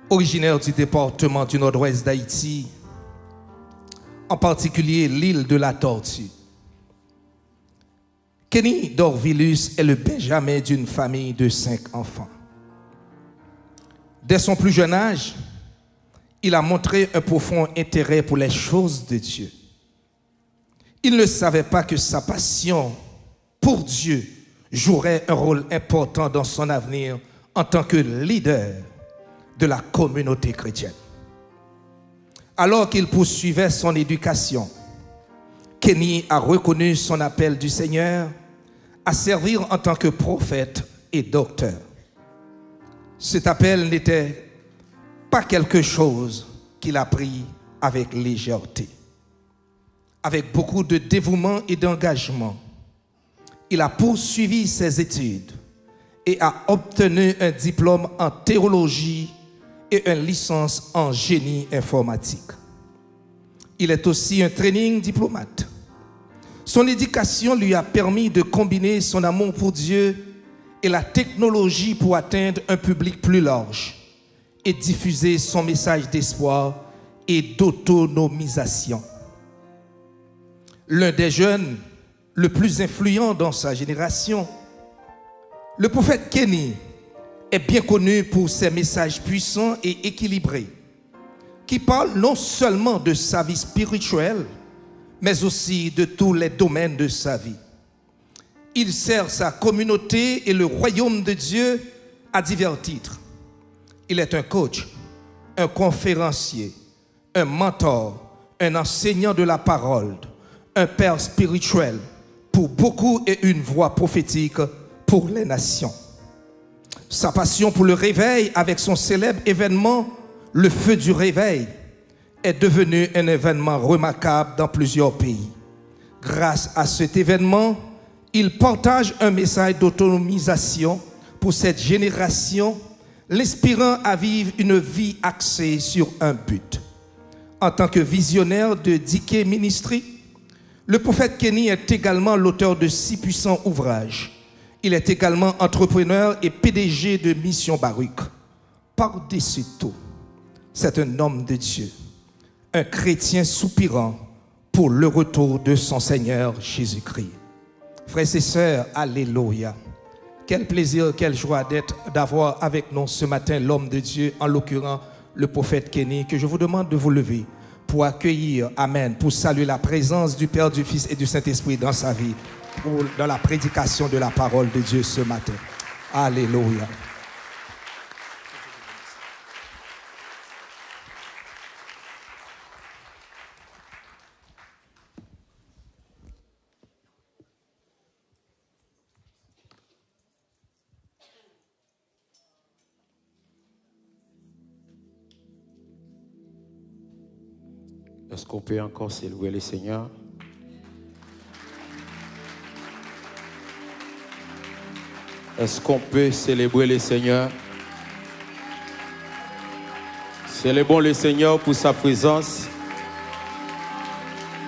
originaire du département du nord-ouest d'Haïti, en particulier l'île de la Tortue. Kenny Dorvilus est le benjamin d'une famille de 5 enfants. Dès son plus jeune âge, il a montré un profond intérêt pour les choses de Dieu. Il ne savait pas que sa passion pour Dieu jouerait un rôle important dans son avenir en tant que leader de la communauté chrétienne. Alors qu'il poursuivait son éducation, Kenny a reconnu son appel du Seigneur à servir en tant que prophète et docteur. Cet appel n'était pas quelque chose qu'il a pris avec légèreté. Avec beaucoup de dévouement et d'engagement, il a poursuivi ses études et a obtenu un diplôme en théologie et une licence en génie informatique. Il est aussi un training diplomate. Son éducation lui a permis de combiner son amour pour Dieu et la technologie pour atteindre un public plus large et diffuser son message d'espoir et d'autonomisation. L'un des jeunes le plus influent dans sa génération, le prophète Kenny est bien connu pour ses messages puissants et équilibrés qui parlent non seulement de sa vie spirituelle, mais aussi de tous les domaines de sa vie. Il sert sa communauté et le royaume de Dieu à divers titres. Il est un coach, un conférencier, un mentor, un enseignant de la parole, un père spirituel pour beaucoup et une voix prophétique pour les nations. Sa passion pour le réveil avec son célèbre événement, le feu du réveil, est devenu un événement remarquable dans plusieurs pays. Grâce à cet événement, il partage un message d'autonomisation pour cette génération, l'inspirant à vivre une vie axée sur un but. En tant que visionnaire de DK Ministry, le prophète Kenny est également l'auteur de 6 puissants ouvrages. Il est également entrepreneur et PDG de Mission Baruch. Par-dessus tout, c'est un homme de Dieu, un chrétien soupirant pour le retour de son Seigneur Jésus-Christ. Frères et sœurs, alléluia. Quel plaisir, quelle joie d'avoir avec nous ce matin l'homme de Dieu, en l'occurrence le prophète Kenny, que je vous demande de vous lever pour accueillir, amen, pour saluer la présence du Père, du Fils et du Saint-Esprit dans sa vie, dans la prédication de la parole de Dieu ce matin. Alléluia. Est-ce qu'on peut encore célébrer le Seigneur? Est-ce qu'on peut célébrer le Seigneur? Célébrons le Seigneur pour sa présence.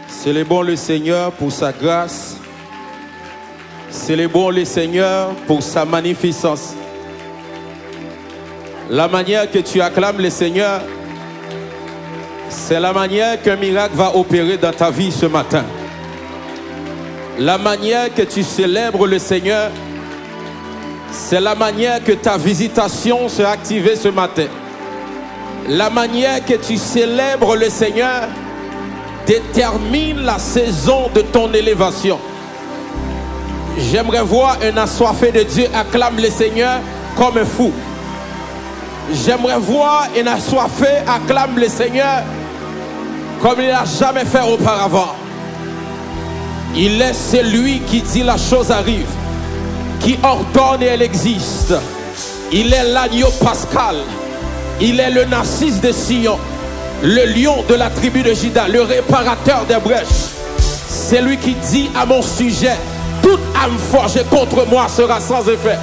Célébrons le Seigneur pour sa grâce. Célébrons le Seigneur pour sa magnificence. La manière que tu acclames le Seigneur, c'est la manière qu'un miracle va opérer dans ta vie ce matin. La manière que tu célèbres le Seigneur, c'est la manière que ta visitation sera activée ce matin. La manière que tu célèbres le Seigneur détermine la saison de ton élévation. J'aimerais voir un assoiffé de Dieu acclame le Seigneur comme un fou. J'aimerais voir un assoiffé acclame le Seigneur comme il n'a jamais fait auparavant. Il est celui qui dit la chose arrive, qui ordonne et elle existe. Il est l'agneau pascal. Il est le narcisse de Sion, le lion de la tribu de Juda, le réparateur des brèches. C'est lui qui dit à mon sujet, toute âme forgée contre moi sera sans effet.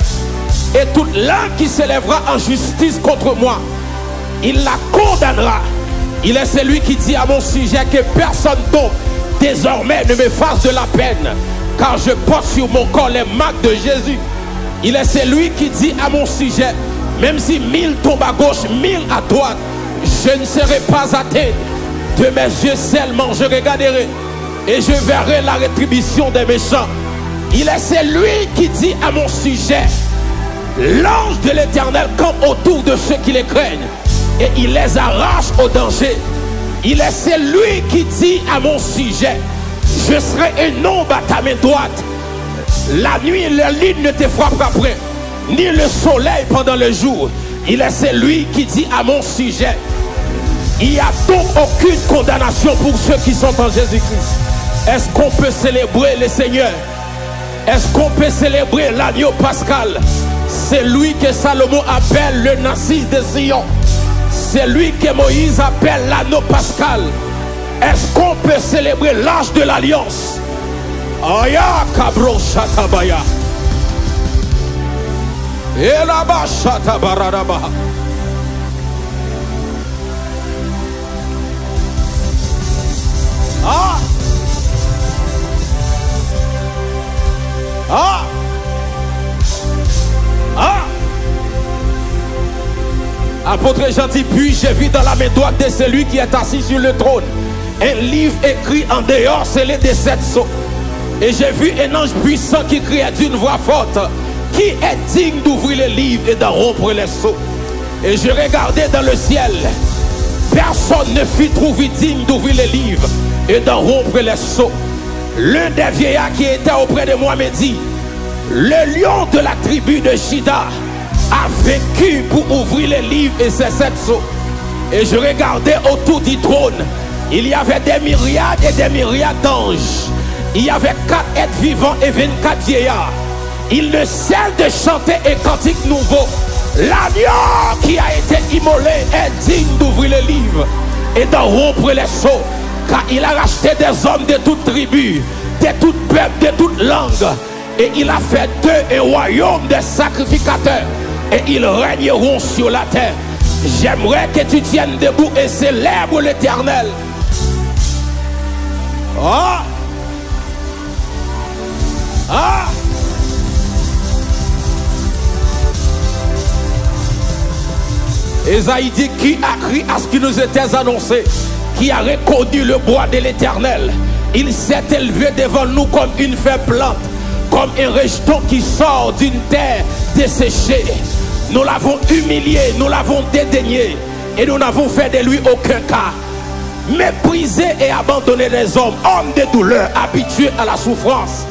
Et toute langue qui s'élèvera en justice contre moi, il la condamnera. Il est celui qui dit à mon sujet que personne d'autre désormais ne me fasse de la peine, car je porte sur mon corps les marques de Jésus. Il est celui qui dit à mon sujet Même si 1000 tombent à gauche, 1000 à droite, je ne serai pas atteint. De mes yeux seulement, je regarderai et je verrai la rétribution des méchants. C'est lui qui dit à mon sujet, l'ange de l'Éternel campe autour de ceux qui les craignent et il les arrache au danger. C'est lui qui dit à mon sujet, je serai une ombre à ta main droite. La nuit, la lune ne te frappera point, ni le soleil pendant le jour. C'est lui qui dit à mon sujet, il n'y a donc aucune condamnation pour ceux qui sont en Jésus-Christ. Est-ce qu'on peut célébrer le Seigneur? Est-ce qu'on peut célébrer l'agneau pascal? C'est lui que Salomon appelle le Narcisse de Sion. C'est lui que Moïse appelle l'agneau pascal. Est-ce qu'on peut célébrer l'âge de l'alliance? Aya kabro shatabaya. Elaba shatabaradaba. Ah! Ah! Ah! Apôtre Jean dit, puis j'ai vu dans la main droite de celui qui est assis sur le trône un livre écrit en dehors, scellé de 7 sceaux. Et j'ai vu un ange puissant qui criait d'une voix forte, qui est digne d'ouvrir les livres et d'en rompre les sceaux? Et je regardais dans le ciel, personne ne fut trouvé digne d'ouvrir les livres et d'en rompre les sceaux. L'un des vieillards qui était auprès de moi me dit, le lion de la tribu de Juda a vaincu pour ouvrir les livres et ses 7 sceaux. Et je regardais autour du trône, il y avait des myriades et des myriades d'anges. Il y avait 4 êtres vivants et 24 vieillards. Ils ne cessent de chanter un cantique nouveau. L'agneau qui a été immolé est digne d'ouvrir les livres et d'en rompre les sceaux. Car il a racheté des hommes de toutes tribus, de toutes peuples, de toutes langues. Et il a fait d'eux un royaume de sacrificateurs. Et ils régneront sur la terre. J'aimerais que tu tiennes debout et célèbres l'Éternel. Ah! Ah! Ésaïe dit, qui a crié à ce qui nous était annoncé, qui a reconnu le bois de l'Éternel. Il s'est élevé devant nous comme une feuille plante, comme un rejeton qui sort d'une terre desséchée. Nous l'avons humilié, nous l'avons dédaigné, et nous n'avons fait de lui aucun cas. Méprisé et abandonné des hommes, homme de douleur, habitué à la souffrance.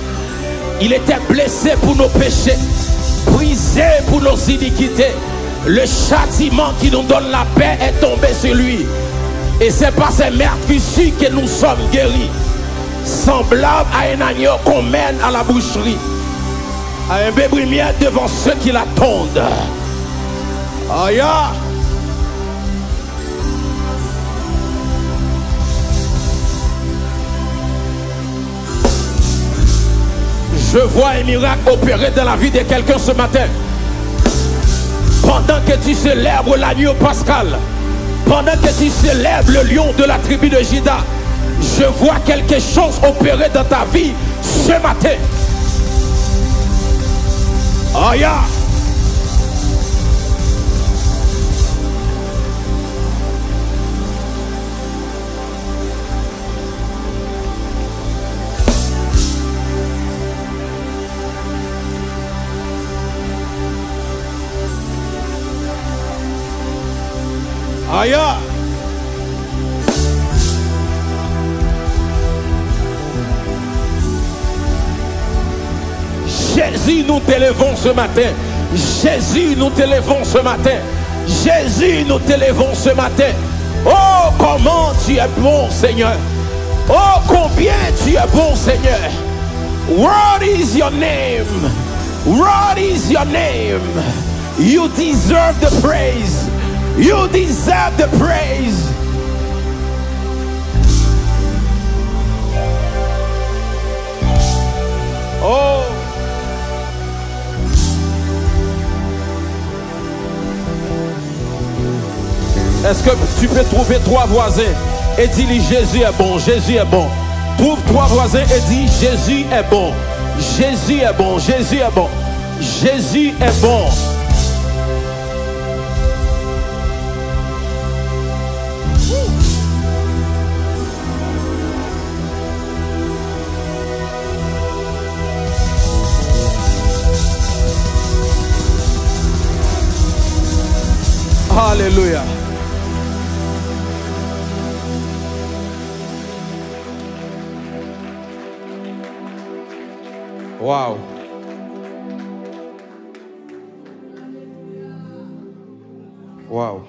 Il était blessé pour nos péchés, brisé pour nos iniquités. Le châtiment qui nous donne la paix est tombé sur lui. Et c'est par ses meurtrissures que nous sommes guéris. Semblable à un agneau qu'on mène à la boucherie, à un bébrimier devant ceux qui l'attendent. Aïe! Je vois un miracle opérer dans la vie de quelqu'un ce matin. Pendant que tu célèbres l'agneau pascal, pendant que tu célèbres le lion de la tribu de Juda, je vois quelque chose opérer dans ta vie ce matin. Aïe! Aïe! Jésus, nous t'élevons ce matin. Jésus, nous t'élevons ce matin. Jésus, nous t'élevons ce matin. Oh, comment tu es bon, Seigneur. Oh, combien tu es bon, Seigneur. What is your name? What is your name? You deserve the praise. You deserve the praise. Oh. Est-ce que tu peux trouver 3 voisins et dis-lui Jésus est bon, Jésus est bon. Trouve 3 voisins et dis Jésus est bon. Jésus est bon, Jésus est bon. Jésus est bon. Alléluia. Wow. Wow.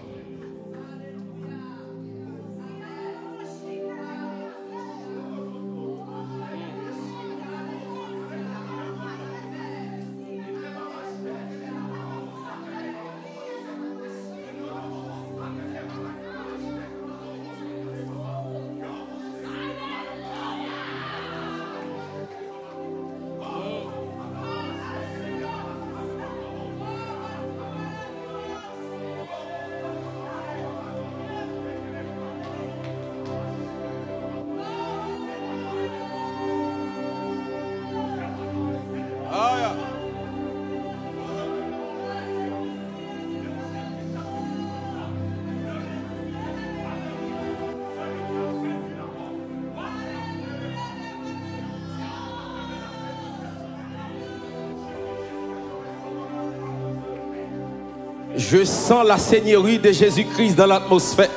Je sens la seigneurie de Jésus-Christ dans l'atmosphère.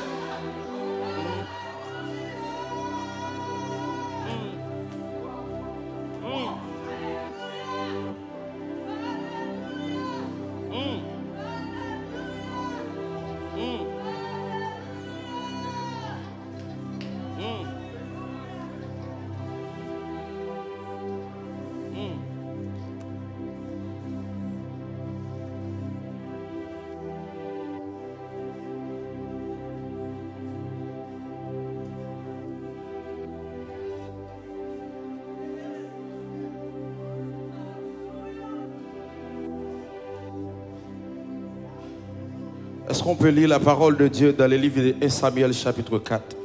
Est-ce qu'on peut lire la parole de Dieu dans le livre de 1 Samuel chapitre 4?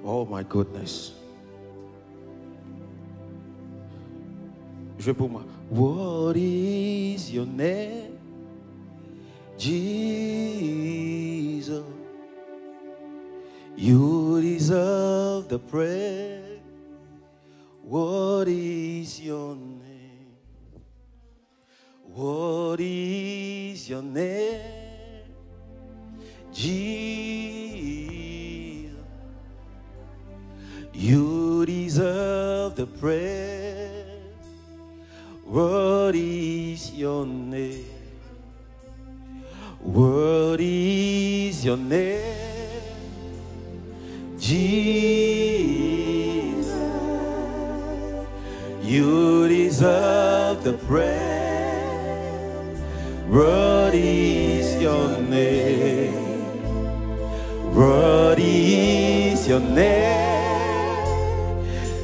Oh my goodness. Je vais pour moi. What is your name? Jesus. You deserve the praise. What is your name? What is your name? Jesus. You deserve the praise. What is your name? What is your name? Jesus. You deserve the praise. What is your name? What is your name?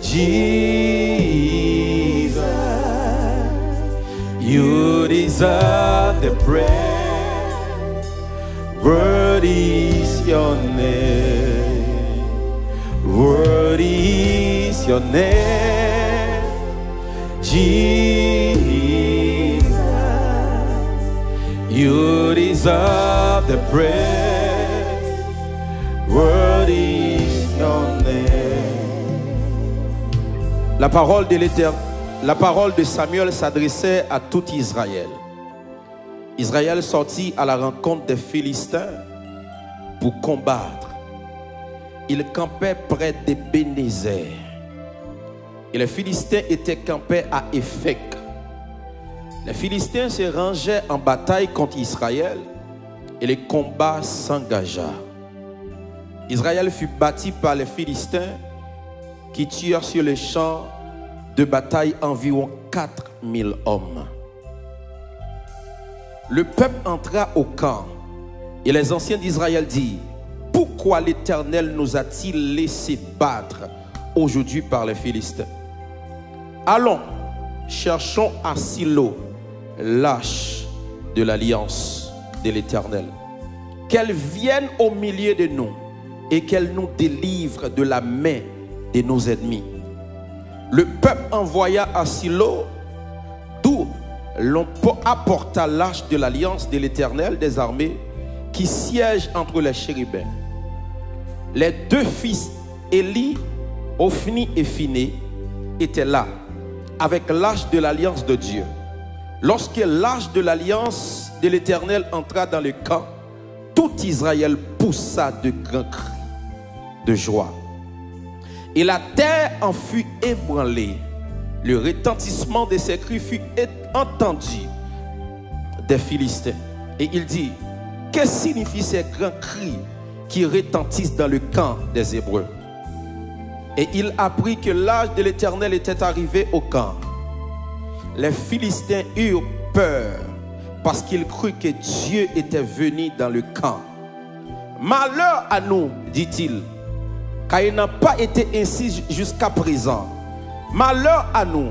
Jesus. You deserve the praise. What is your name? What is your name? Jesus. You deserve the praise. What is your name? La parole de l'Éternel, la parole de Samuel s'adressait à tout Israël. Israël sortit à la rencontre des Philistins pour combattre. Il campait près de Bénézer. Et les Philistins étaient campés à Éphek. Les Philistins se rangeaient en bataille contre Israël et le combat s'engagea. Israël fut battu par les Philistins qui tuèrent sur le champ de bataille environ 4000 hommes. Le peuple entra au camp et les anciens d'Israël dirent: pourquoi l'Éternel nous a-t-il laissé battre aujourd'hui par les Philistins? Allons, cherchons à Silo l'arche de l'alliance de l'Éternel, qu'elle vienne au milieu de nous et qu'elle nous délivre de la main de nos ennemis. Le peuple envoya à Silo, d'où l'on apporta l'arche de l'alliance de l'Éternel des armées qui siège entre les chérubins. Les deux fils Élie, Ophni et Phiné, étaient là avec l'arche de l'alliance de Dieu. lorsque l'arche de l'alliance de l'Éternel entra dans le camp, tout Israël poussa de grands cris de joie. Et la terre en fut ébranlée. Le retentissement de ces cris fut entendu des Philistins. Et il dit, que signifient ces grands cris qui retentissent dans le camp des Hébreux? Et il apprit que l'arche de l'Éternel était arrivée au camp. Les Philistins eurent peur parce qu'ils crurent que Dieu était venu dans le camp. Malheur à nous, dit-il, car il n'a pas été ainsi jusqu'à présent. Malheur à nous,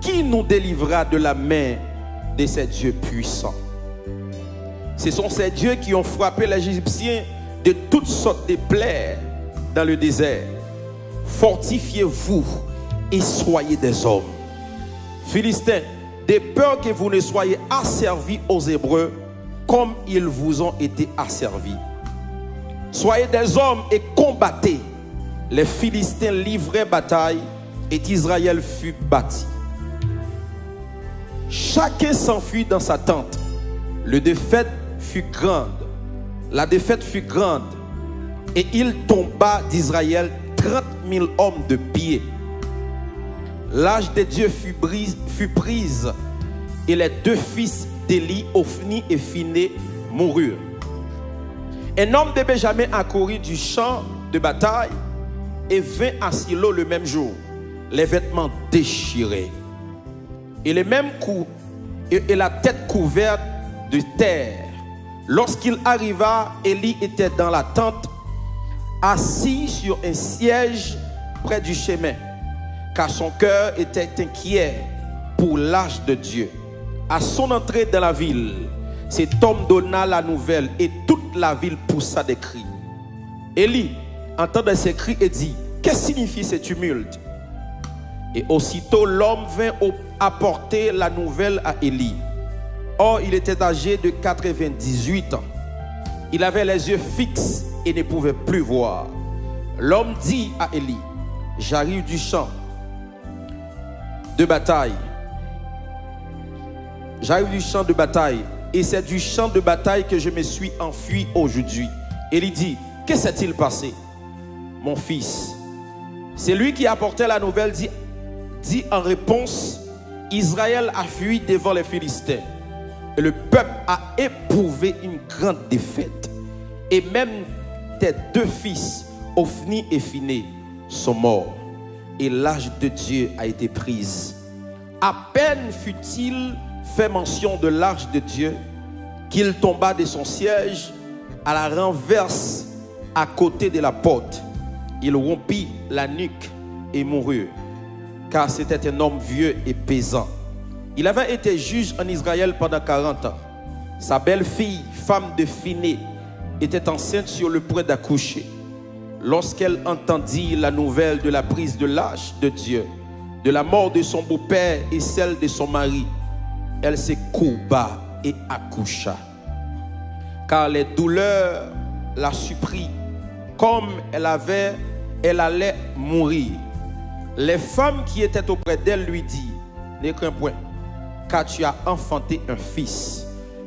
qui nous délivrera de la main de ces dieux puissants? Ce sont ces dieux qui ont frappé les Égyptiens de toutes sortes de plaies dans le désert. Fortifiez-vous et soyez des hommes. Philistins, de peur que vous ne soyez asservis aux Hébreux comme ils vous ont été asservis. Soyez des hommes et combattez. Les Philistins livraient bataille et Israël fut bâti. Chacun s'enfuit dans sa tente. La défaite fut grande. Et il tomba d'Israël 30 000 hommes de pied. L'âge de Dieu fut prise et les deux fils d'Élie, Ophni et Phiné, moururent. Un homme de Benjamin accourut du champ de bataille et vint à Silo le même jour, les vêtements déchirés et les mêmes coups et la tête couverte de terre. Lorsqu'il arriva, Élie était dans la tente, assis sur un siège près du chemin, car son cœur était inquiet pour l'arche de Dieu. À son entrée dans la ville, cet homme donna la nouvelle et toute la ville poussa des cris. Élie entendit ces cris et dit, que signifie ce tumulte? Et aussitôt l'homme vint apporter la nouvelle à Élie. Or il était âgé de 98 ans. Il avait les yeux fixes et ne pouvait plus voir. L'homme dit à Élie, j'arrive du champ de bataille. J'arrive du champ de bataille et c'est du champ de bataille que je me suis enfui aujourd'hui. Élie dit, que s'est-il passé? Mon fils, c'est lui qui apportait la nouvelle, dit en réponse, Israël a fui devant les Philistins et le peuple a éprouvé une grande défaite. Et même tes deux fils, Ophni et Phiné, sont morts. Et l'arche de Dieu a été prise. À peine fut-il fait mention de l'arche de Dieu qu'il tomba de son siège à la renverse à côté de la porte. Il rompit la nuque et mourut, car c'était un homme vieux et pesant. Il avait été juge en Israël pendant 40 ans. Sa belle-fille, femme de Phiné, était enceinte sur le point d'accoucher. Lorsqu'elle entendit la nouvelle de la prise de l'arche de Dieu, de la mort de son beau-père et celle de son mari, elle se courba et accoucha. Car les douleurs la surprirent, comme elle allait mourir. Les femmes qui étaient auprès d'elle lui dirent, ne crains point, car tu as enfanté un fils.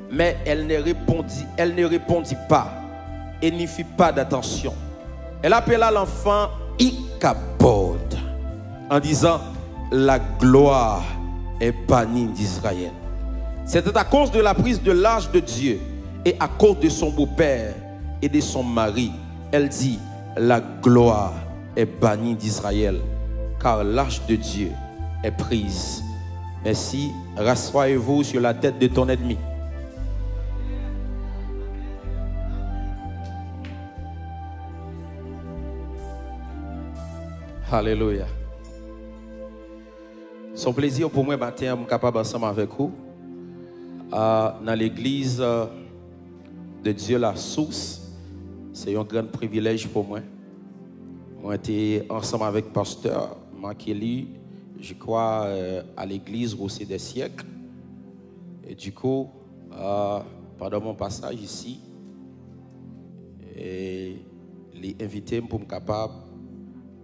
Mais elle ne répondit pas et n'y fit pas d'attention. Elle appela l'enfant Ichabod en disant, la gloire est bannie d'Israël. C'était à cause de la prise de l'arche de Dieu et à cause de son beau-père et de son mari. Elle dit, la gloire est bannie d'Israël, car l'arche de Dieu est prise. Merci, rassoyez-vous sur la tête de ton ennemi. Alléluia. Son plaisir pour moi matin, je suis capable ensemble avec vous dans l'église de Dieu la source. C'est un grand privilège pour moi. Moi été ensemble avec le pasteur Makeli, je crois à l'église au des siècles. Et du coup, pendant mon passage ici, et les invités pour me capable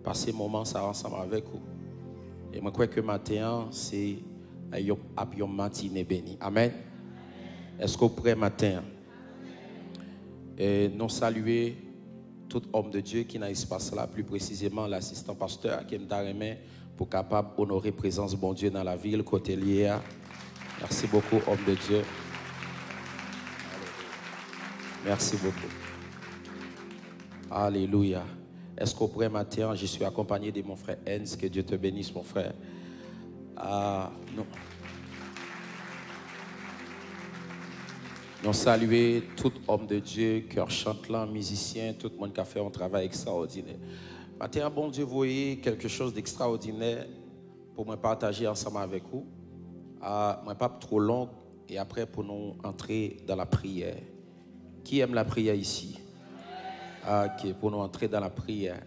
passer un moment ça ensemble avec vous. Et je crois que matin, c'est Abion matinée béni. Amen. Est-ce qu'on prêt matin? Et nous saluer tout homme de Dieu qui n'a espace là, plus précisément l'assistant pasteur qui est remis pour capable honorer présence bon Dieu dans la ville côté lié. Merci beaucoup homme de Dieu. Merci beaucoup. Alléluia. Est-ce qu'au près matin, je suis accompagné de mon frère Enz, que Dieu te bénisse mon frère. Non. Nous saluons tout homme de Dieu, cœur chantelant, musicien, tout le monde qui a fait un travail extraordinaire. Maintenant, bon Dieu, vous voyez quelque chose d'extraordinaire pour me partager ensemble avec vous. Moi, pas trop long, et après pour nous entrer dans la prière. Qui aime la prière ici? Ok, pour nous entrer dans la prière.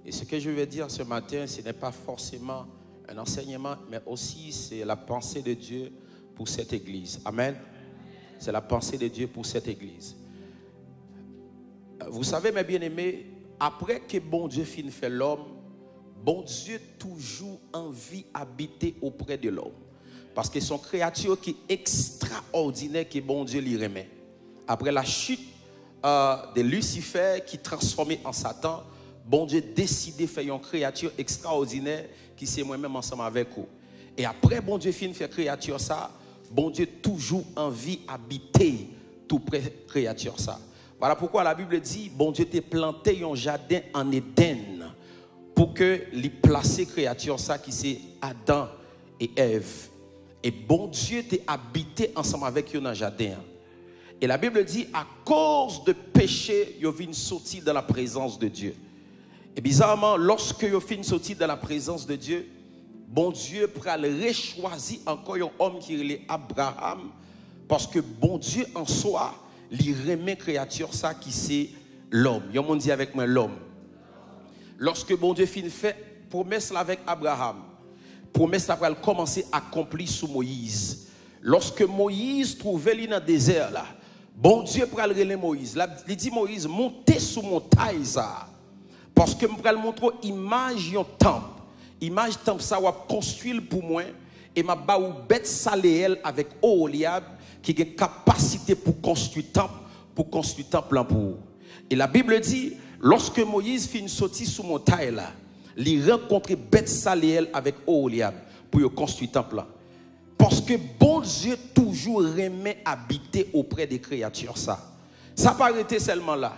Et ce que je veux dire ce matin, ce n'est pas forcément un enseignement, mais aussi c'est la pensée de Dieu pour cette église. Amen. C'est la pensée de Dieu pour cette église. Vous savez, mes bien-aimés, après que bon Dieu finit fait l'homme, bon Dieu toujours envie d'habiter auprès de l'homme. Parce que son créature qui est extraordinaire que bon Dieu lui remet. Après la chute de Lucifer qui transformé en Satan, bon Dieu décidé de faire une créature extraordinaire qui c'est moi-même ensemble avec vous. Et après bon Dieu finit faire créature ça, bon Dieu toujours envie d'habiter tout près de créature ça. Voilà pourquoi la Bible dit, bon Dieu t'a planté un jardin en Éden pour que les placer créature ça qui c'est Adam et Ève. Et bon Dieu t'a habité ensemble avec eux dans le jardin. Et la Bible dit, à cause de péché, ils viennent sortir dans la présence de Dieu. Et bizarrement, lorsque ils viennent sortir dans la présence de Dieu, bon Dieu pourra rechoisir encore un homme qui est Abraham, parce que bon Dieu en soi, il remet créature ça qui c'est l'homme. Ils m'ont dit avec moi l'homme. Lorsque bon Dieu finit fait promesse avec Abraham, promesse là pour commencer à accomplir sous Moïse. Lorsque Moïse trouvait lui dans le désert là, bon Dieu pral relé Moïse. Là, il dit Moïse, montez sous montagne ça. Parce que je vais montrer image d'un temple. Image temple ça va construire pour moi et m'a ba ou bête saléel avec Oholiab qui a une capacité pour construire temple en pour. Et la Bible dit lorsque Moïse finit sortir sous montagne là, il rencontre bête saléel avec Oholiab pour construire temple là. Parce que bon Dieu toujours remet habiter auprès des créatures ça. Ça n'a pas arrêté seulement là.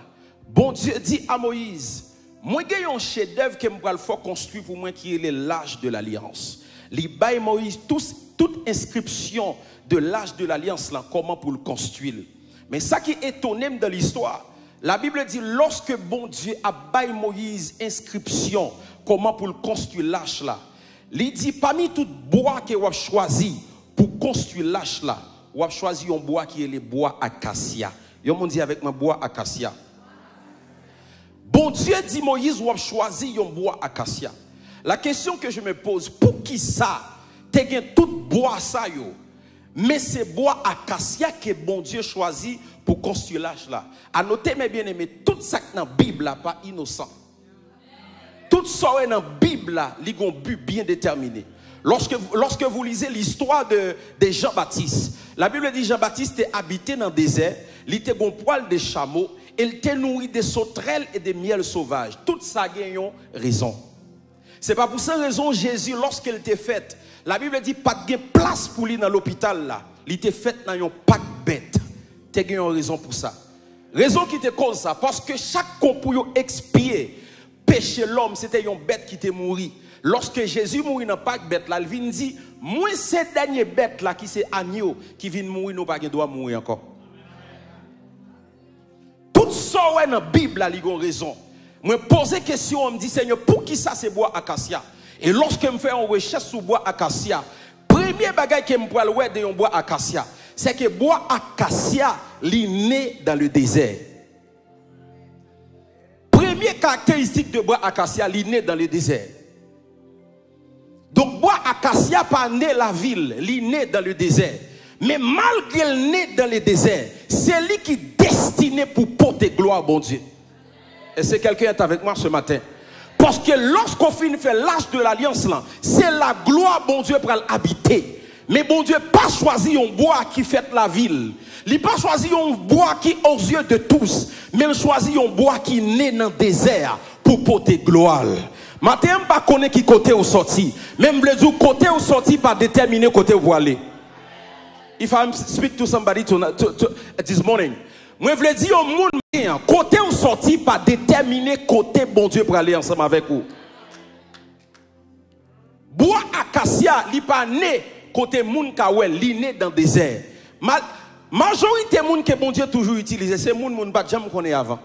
Bon Dieu dit à Moïse, moi j'ai un chef-d'œuvre que je vais construire pour moi qui est l'âge de l'alliance. Il baille Moïse toute inscription de l'âge de l'alliance là, comment pour le construire. Mais ça qui est étonnant dans l'histoire, la Bible dit lorsque bon Dieu a baille Moïse inscription comment pour le construire l'âge là. Il dit parmi tout bois que vous avez choisi pour construire l'âge là, vous avez choisi un bois qui est le bois acacia. Vous m'ont dit avec moi bois acacia. Bon Dieu dit Moïse, vous avez choisi un bois acacia. La question que je me pose, pour qui ça, tu as tout bois ça yo, mais c'est bois acacia que bon Dieu choisit pour construire l'âge là. À noter mes bien-aimés, tout ça dans la Bible là pas innocent. Tout ça dans la Bible là, il y a un but bien déterminé. Lorsque vous lisez l'histoire de Jean-Baptiste, la Bible dit Jean-Baptiste était habité dans le désert, il était un poil de chameau, il était nourri de sauterelles et de miel sauvage. Tout ça a une raison. Ce n'est pas pour cette raison Jésus, lorsqu'il était fait, la Bible dit pas de place pour lui dans l'hôpital là. Il était fait dans un pack bête. Tu as une raison pour ça. Raison qui te cause ça, parce que chaque coup pour expier péché l'homme, c'était une bête qui était mouru. Lorsque Jésus mourit dans pack bête là, il vient dire, moi cette dernière bête là qui c'est agneau qui vient mourir, nous pas doit mourir encore. Tout ça dans la Bible là, il y a une raison. Moi poser question, on me dit Seigneur, pour qui ça c'est bois acacia? Et lorsque je fais une recherche sur bois acacia, premier bagage que je peux voir de bois acacia, c'est que bois acacia est né dans le désert. Première caractéristique de bois acacia, il est né dans le désert. Donc bois acacia pas né la ville, il est né dans le désert. Mais malgré le né dans le désert, c'est lui qui est destiné pour porter gloire à bon Dieu. Et c'est quelqu'un qui est avec moi ce matin. Parce que lorsqu'on finit faire l'âge de l'alliance là, c'est la gloire bon Dieu pour l'habiter. Mais bon Dieu pas choisi un bois qui fait la ville. Il n'a pas choisi un bois qui aux yeux de tous. Mais il choisit un bois qui naît dans le désert pour porter gloire. Matin, je ne sais pas qui côté au sorti. Même le jour côté au sorti pas déterminer côté où aller. If I speak to somebody this morning, moi je veux dire au monde côté au sorti pas déterminer côté bon Dieu pour aller ensemble avec vous. Bois acacia, li pas né côté moun kawel, li né dans le désert. Majorité moun que bon Dieu toujours utilisé, c'est moun pas jamais connaît avant.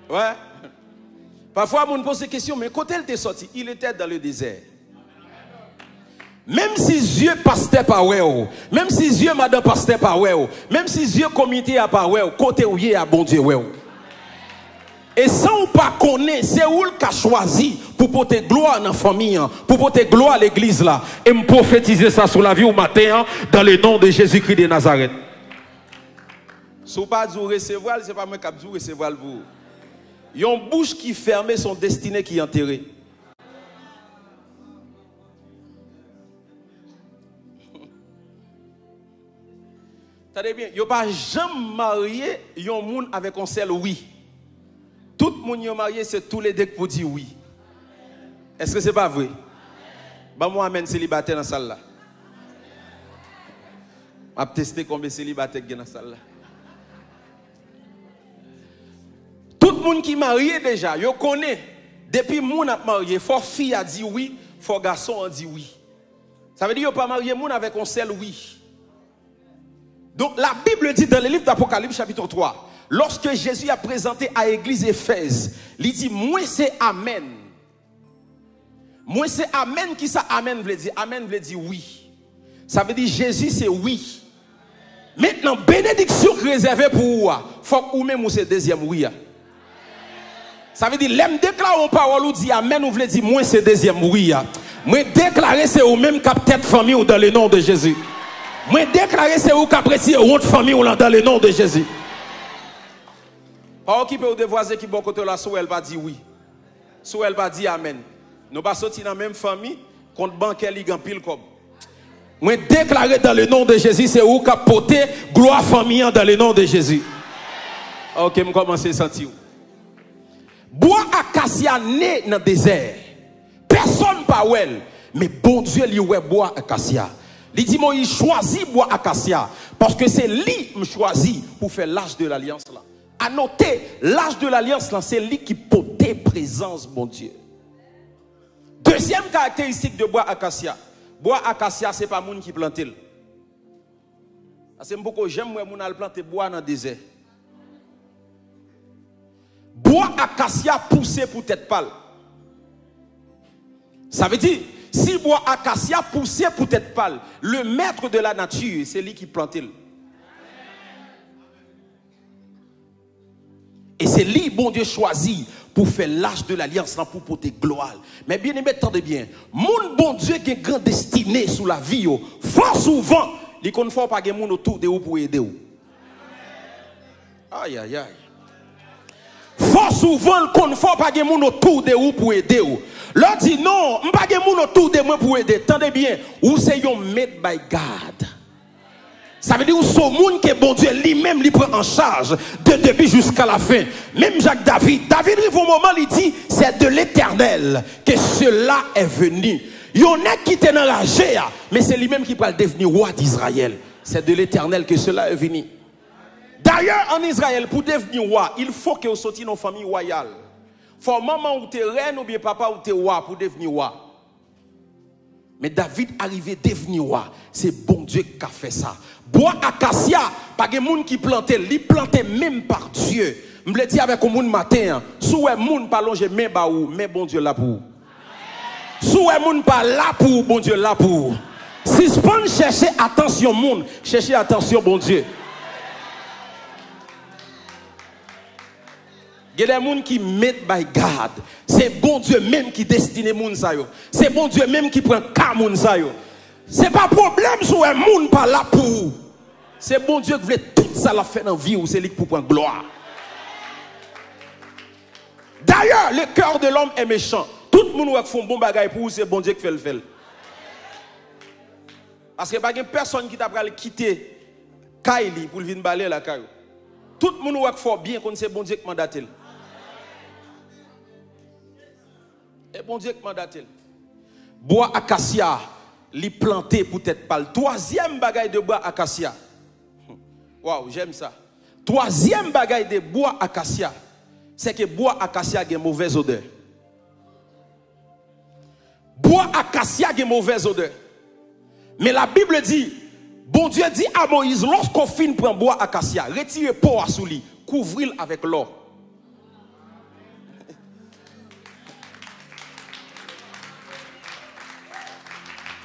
Ouais. Parfois moun pose des questions, mais quand elle était sorti, il était dans le désert. Même si Dieu pasteur par ouais, même si Dieu madame pasteur par ouais, même si Dieu comité à par ouais, côté où il y a bon Dieu ouais. Et sans ou pas connaître, c'est où le qu'a choisi pour porter gloire dans la famille, pour porter gloire à l'église là. Et me prophétiser ça sur la vie au matin, dans le nom de Jésus-Christ de Nazareth. Si vous ne pouvez pas recevoir, ce n'est pas moi qui vais recevoir vous. Il y a une bouche qui ferme son destiné qui est enterré. Attendez bien, il n'y a pas jamais marié un monde avec un seul oui. Tout le monde qui est marié, c'est tous les deux pour dire oui. Est-ce que ce n'est pas vrai? Bah, moi, amène célibataire dans la salle là. Je vais tester combien de célibataires il y a dans la salle là. Tout le monde qui est marié déjà, yo connaît. Depuis que moun a marié, il faut fille a dit oui, il faut garçon a dit oui. Ça veut dire qu'il n'y a pas marié moun avec un seul oui. Donc la Bible dit dans le livre d'Apocalypse chapitre 3, lorsque Jésus a présenté à l'église Éphèse, il dit, moi c'est Amen. Moi c'est Amen, qui ça Amen veut dire? Amen veut dire oui. Ça veut dire Jésus c'est oui. Maintenant, bénédiction réservée pour vous, il faut que vous même vous c'est deuxième oui. Ça veut dire, l'aime déclare en parole ou dit Amen, ou voulez dire, moi c'est deuxième oui. Moi déclarer c'est au même cap tête famille ou dans le nom de Jésus. Moi déclarer c'est au qu'apprécier ou autre famille ou dans le nom de Jésus. Pas qui peut devoiser qui bon côté là, soit elle va dire oui. Soit elle va dire Amen. Nous pas sortir dans la même famille, contre banquier li gan pile comme. Moi déclarer dans le nom de Jésus, c'est où qu'a porter gloire famille dans le nom de Jésus. OK, je commence à sentir. Bois acacia né dans le désert. Personne pas ouel, mais bon Dieu lui ouais bois acacia. Il dit moi il choisit bois acacia parce que c'est lui qui choisit pour faire l'âge de l'alliance là. À noter, l'âge de l'alliance là, c'est lui qui portait présence bon Dieu. Deuxième caractéristique de bois acacia. Bois acacia c'est pas moun qui plante. C'est beaucoup j'aime moi moun al planter bois dans le désert. Bois acacia poussé pour tête pâle. Ça veut dire, si bois acacia poussé pour tête pâle, le maître de la nature, c'est lui qui plante. Et c'est lui, bon Dieu, choisi pour faire l'âge de l'alliance, pour porter gloire. Mais bien aimé, attendez bien. Mon bon Dieu qui est grand destiné sous la vie, fort souvent, il ne faut pas que moun autour de vous pour aider. Aïe, aïe, aïe. Fort souvent, il ne faut pas que moun autour de vous pour aider. L'autre dit non, je ne pas que moun autour de moi pour aider. Attendez bien, ou c'est yon made by God. Ça veut dire que ce monde que bon Dieu lui-même lui prend en charge de début jusqu'à la fin. Même Jacques David, David arrive au moment il dit c'est de l'Éternel que cela est venu. Il y en a qui étaient enragés, mais c'est lui-même qui va devenir roi d'Israël. C'est de l'Éternel que cela est venu. D'ailleurs en Israël pour devenir roi, il faut que vous sortiez dans une famille royale. Il faut maman ou t'es reine ou bien papa ou t'es roi pour devenir roi. Mais David arrivé à devenir roi. C'est bon Dieu qui a fait ça. Bois acacia, pas de monde qui plantait, il plantait même par Dieu. Je me dis avec le monde matin, si vous monde pas longer mais ba ou, mais bon Dieu là pour. Si vous monde pas là pour, bon Dieu là pour. Si vous cherchez attention monde, cherchez attention bon Dieu. Il y a des gens qui mettent by God. C'est bon Dieu même qui destine les gens. C'est bon Dieu même qui prend cas les gens. Ce n'est pas problème si un monde pas là pour vous. C'est bon Dieu qui veut tout ça la faire dans la vie ou c'est lui qui prend gloire. D'ailleurs, le cœur de l'homme est méchant. Tout le monde qui fait un bon bagage pour vous, c'est bon Dieu qui fait le faire. Parce que pas personne qui t'a quitter Kaili pour venir balayer la caillou. Tout le monde qui fort bien qu'on c'est bon Dieu qui mandate. Et bon Dieu qui mandate. Bois acacia, li planté pour être pas le troisième bagaille de bois acacia. Waouh, j'aime ça. Troisième bagaille de bois acacia, c'est que bois acacia a une mauvaise odeur. Bois acacia a une mauvaise odeur. Mais la Bible dit, bon Dieu dit à Moïse, lorsqu'on finit prend bois acacia, retirez peau à sous lui, couvrez-le avec l'or.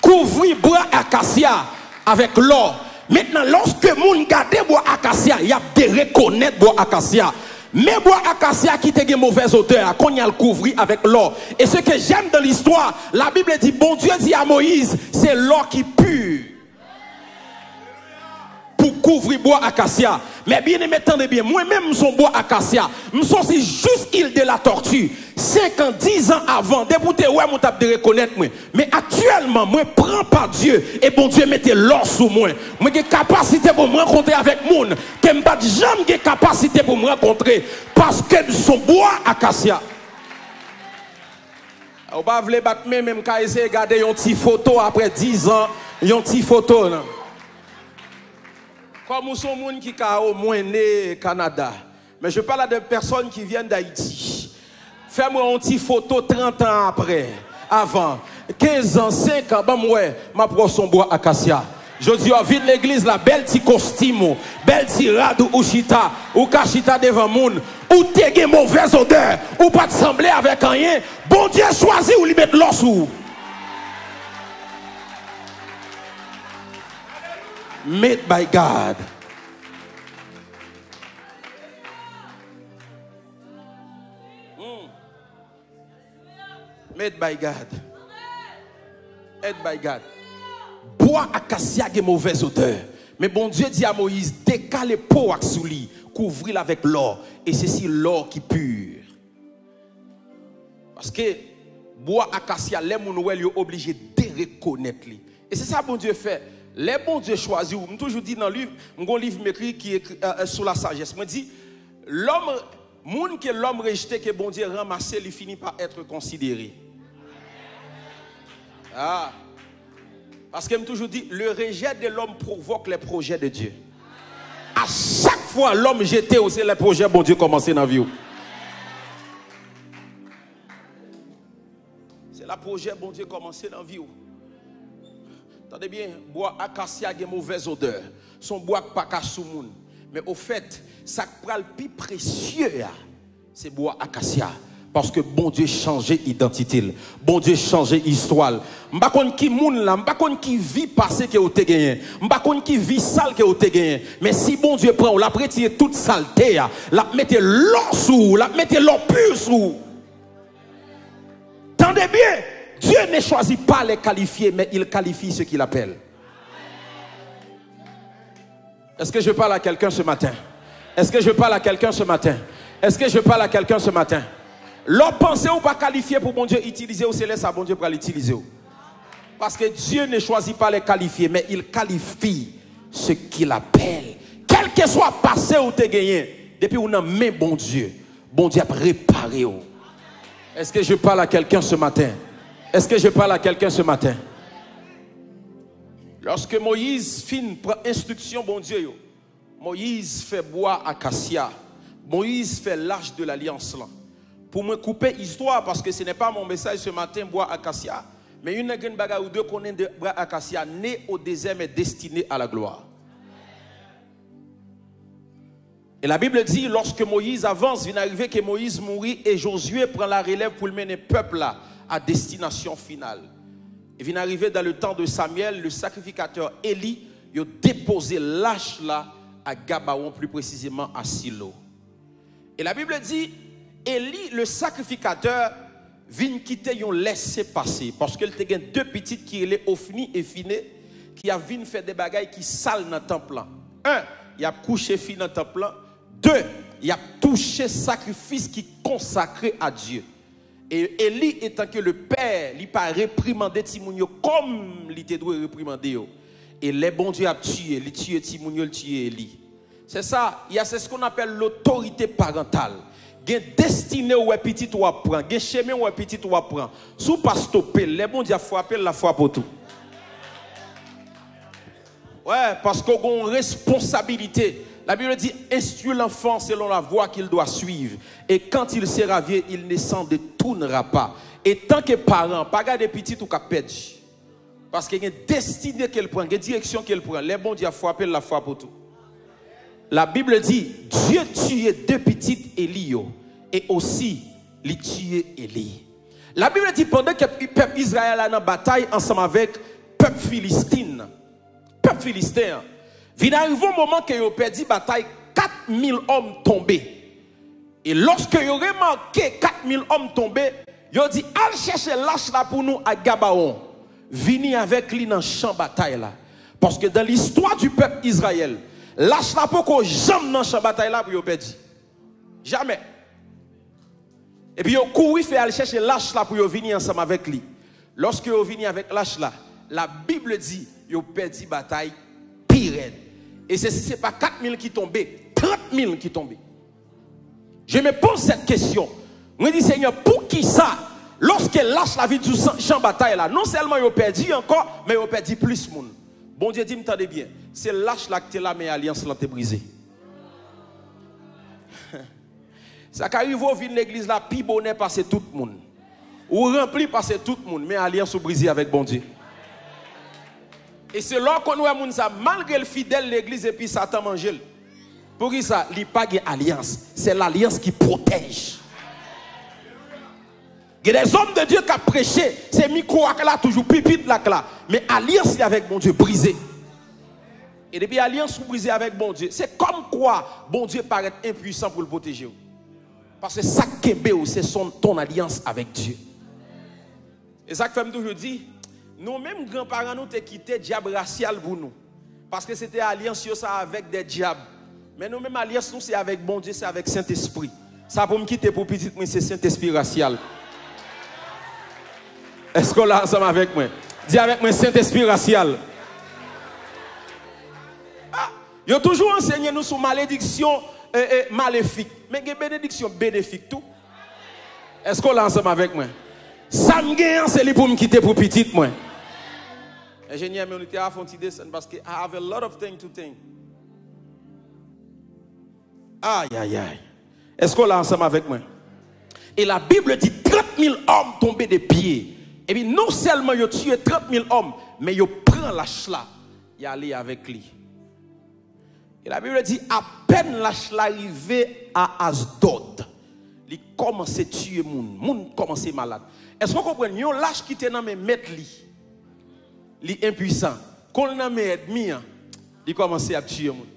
Couvrez bois acacia avec l'or. Maintenant, lorsque moun gade bois acacia, il y a de reconnaître bois acacia. Mais bois acacia qui te une mauvaise odeur, qu'on y a le couvrir avec l'or. Et ce que j'aime dans l'histoire, la Bible dit, bon Dieu dit à Moïse, c'est l'or qui pue. Pour couvrir bois acacia. Mais bien aimé, attendez bien, moi-même, son bois acacia, je suis juste île de la Tortue. 5 ans, 10 ans avant, débouté, ouais, mon tape de reconnaître moi. Mais actuellement, moi, prends pas Dieu, et bon Dieu, mettez l'or sous moi. Moi, j'ai capacité pour me rencontrer avec moun, que je n'ai jamais capacité pour me rencontrer, parce que son bois acacia. On va vous battre même quand essayer de garder une petite photo après 10 ans, une petite photo, non? Comme nous sommes gens qui sont au moins nés au Canada. Mais je parle de personnes qui viennent d'Haïti. Fais-moi une petite photo 30 ans après, avant. 15 ans, 5 ans, ma prends son bois acacia. Je dis, oh, vite l'église, la belle petit costume, belle petit radou ou chita, ou kachita devant moun, ou t'es une mauvaise odeur, ou pas te sembler avec rien. Bon Dieu choisit ou lui mettre l'os sous. Made by God. Made by God. Made by God. Bois acacia a mauvaise odeur. Mais bon Dieu dit à Moïse, décale peau sous lui, couvrir avec l'or. Et c'est si l'or qui pur. Parce que bois acacia, les mounouels sont obligés de reconnaître lui. Et c'est ça bon Dieu fait. Les bons Dieu choisit, je toujours dit dans le livre, mon livre m'écrit qui est sur la sagesse. Je dis, l'homme, moun que l'homme rejeté, que bon Dieu ramassé, il finit par être considéré. Ah. Parce que je toujours dit, le rejet de l'homme provoque les projets de Dieu. À chaque fois, l'homme jeté aussi les projets, bon Dieu commencé dans la vie. C'est le projet, bon Dieu commencé dans la vie. Attendez bien, bois acacia a une mauvaise odeur. Son bois pas qu'à soumoun. Mais au fait, ça qui prend le plus précieux, c'est bois acacia. Parce que bon Dieu changeait identité. Bon Dieu changeait histoire. M'bakon qui moun là, m'bakon qui vit passé que vous te gagné. M'bakon qui vit sale que vous te gagné. Mais si bon Dieu prend, la retire toute saleté, la mettez l'or sous, la mettez l'or pur sous. Attendez bien. Dieu ne choisit pas les qualifier, mais il qualifie ceux qu'il appelle. Est-ce que je parle à quelqu'un ce matin? Est-ce que je parle à quelqu'un ce matin? Est-ce que je parle à quelqu'un ce matin? L'homme pensez ou pas qualifié pour bon Dieu utiliser ou c'est laisse à bon Dieu pour l'utiliser. Parce que Dieu ne choisit pas les qualifier, mais il qualifie ceux qu'il appelle. Quel que soit passé ou te gagné, depuis on a mis bon Dieu a préparé. Est-ce que je parle à quelqu'un ce matin? Est-ce que je parle à quelqu'un ce matin? Lorsque Moïse fin prend instruction, bon Dieu, Moïse fait bois acacia. Moïse fait l'arche de l'alliance là. Pour me couper histoire, parce que ce n'est pas mon message ce matin, bois acacia. Mais une grande bagarre ou deux qu'on est de bois acacia, né au désert mais destiné à la gloire. Et la Bible dit, lorsque Moïse avance, il arrive que Moïse mourit et Josué prend la relève pour mener le peuple là à destination finale. Et vient arriver dans le temps de Samuel, le sacrificateur Élie, il a déposé l'arche là à Gabaon, plus précisément à Silo. Et la Bible dit, Élie, le sacrificateur, vient quitter, un laissé passer, parce qu'il y a deux petites qui étaient Ophni et Finé, qui a venu faire des bagailles qui salent dans le temple. Un, il a couché fini dans le temple. Deux, il a touché sacrifice qui est consacré à Dieu. Et Élie, étant que le père, il n'a pas réprimandé Timounio comme il était doit réprimander. Et les bons Dieu a tué, les tué Timounio, tué Eli. C'est ça, il y a ce qu'on appelle l'autorité parentale. Il y a destiné ou petit ou apprend, il y a chemin ou petit ou apprend. Sous pas stopper, les bons Dieu a frappé la foi pour tout. Ouais, parce qu'on a une responsabilité. La Bible dit, instruis l'enfant selon la voie qu'il doit suivre. Et quand il sera vieux, il ne s'en détournera pas. Et tant que parent, pas garder petit ou qu'à perdre. Parce qu'il y a une destinée qu'elle prend, une direction qu'elle prend. Les bons Dieu a frappé la foi pour tout. La Bible dit, Dieu tuait deux petites Élie et aussi les tuait Élie. La Bible dit, pendant que le peuple Israël a une bataille ensemble avec le peuple philistine, il arrive un moment que vous perdu la bataille, 4000 hommes tombés. Et lorsque vous remarquez 4000 hommes tombés, vous dit, allez chercher lâche là pour nous à Gabaon. Venez avec lui dans le champ de bataille là. Parce que dans l'histoire du peuple Israël, lâche là pour qu'on jamais dans le champ de bataille là pour vous perdre. Jamais. Et puis vous courez faire aller chercher lâche là pour vous venir ensemble avec lui. Lorsque vous venez avec lâche là, la Bible dit, vous perdu la bataille pire. Et ce n'est pas 4000 qui tombaient, 30 000 qui tombaient. Je me pose cette question. Je me dis, Seigneur, pour qui ça, lorsque lâche la vie du champ de bataille là, non seulement ils ont perdu encore, mais ils ont perdu plus de monde. Bon Dieu dit, m'entendez bien, c'est lâche là que tu es là, mais l'alliance là t'est brisée. Ça qu'arrive au vin l'église là, pi bonnet passer tout le monde. Ou rempli passer tout le monde, mais l'alliance brisée avec bon Dieu. Et c'est là qu'on voit ça, malgré le fidèle l'église et puis Satan mange. Pour qui ça, il n'y a pas d'alliance. C'est l'alliance qui protège. Il y a des hommes de Dieu qui ont prêché, c'est micro là, toujours pipite là. Mais alliance avec bon Dieu brisée. Et depuis alliance brisée avec bon Dieu, c'est comme quoi bon Dieu paraît impuissant pour le protéger. Parce que ça qui est c'est ton alliance avec Dieu. Et ça que fait toujours dire, nous-mêmes, grands-parents, nous avons quitté le diable racial pour nous. Parce que c'était alliance avec des diables. Mais nous-mêmes, alliance, nous, c'est avec bon Dieu, c'est avec Saint-Esprit. Ça pour me quitter pour petit, c'est Saint-Esprit racial. Est-ce qu'on l'a ensemble avec moi? Dis avec moi, Saint-Esprit racial. Ah, ils ont toujours enseigné nous sur malédiction maléfique. Mais il y a bénédiction bénéfique tout. Est-ce qu'on l'a ensemble avec moi? Ça me gagne, c'est pour me quitter pour petit, moi. Ingénieur, mais on était à fond de descendre parce que I have a lot of things to think. Aïe, aïe, aïe. Est-ce qu'on l'a ensemble avec moi? Et la Bible dit 30 000 hommes tombés des pieds. Et puis non seulement ils ont tué 30 000 hommes, mais ils prennent lâche là, ils allaient avec lui. Et la Bible dit à peine lâche là arrivé à Asdod, il commence à tuer moun, moun commence à malade. Est-ce qu'on comprend? Yon lâche qui était dans mes maîtres li impuissant. Quand on a mes ennemis, il commence à tuer moun.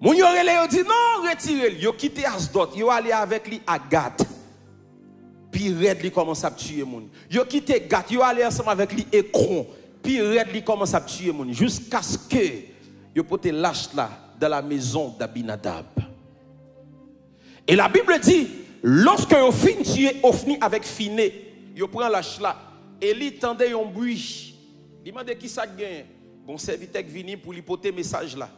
Moun yo dit non, retirez-le. Yo quitté Asdod, yo allé avec lui à Gath. Puis Red li commence à tuer moun. Yo quitté Gath, yo allé ensemble avec lui Ekron. Puis Red li commence à tuer moun jusqu'à ce que yo pote lâche là dans la maison d'Abinadab. Et la Bible dit lorsque yo fin tuer Ofni avec Finé, yo prend lâche là et li tendait un bruit. Il demande qui ça gagne. Bon serviteur vini pour lui porter message là.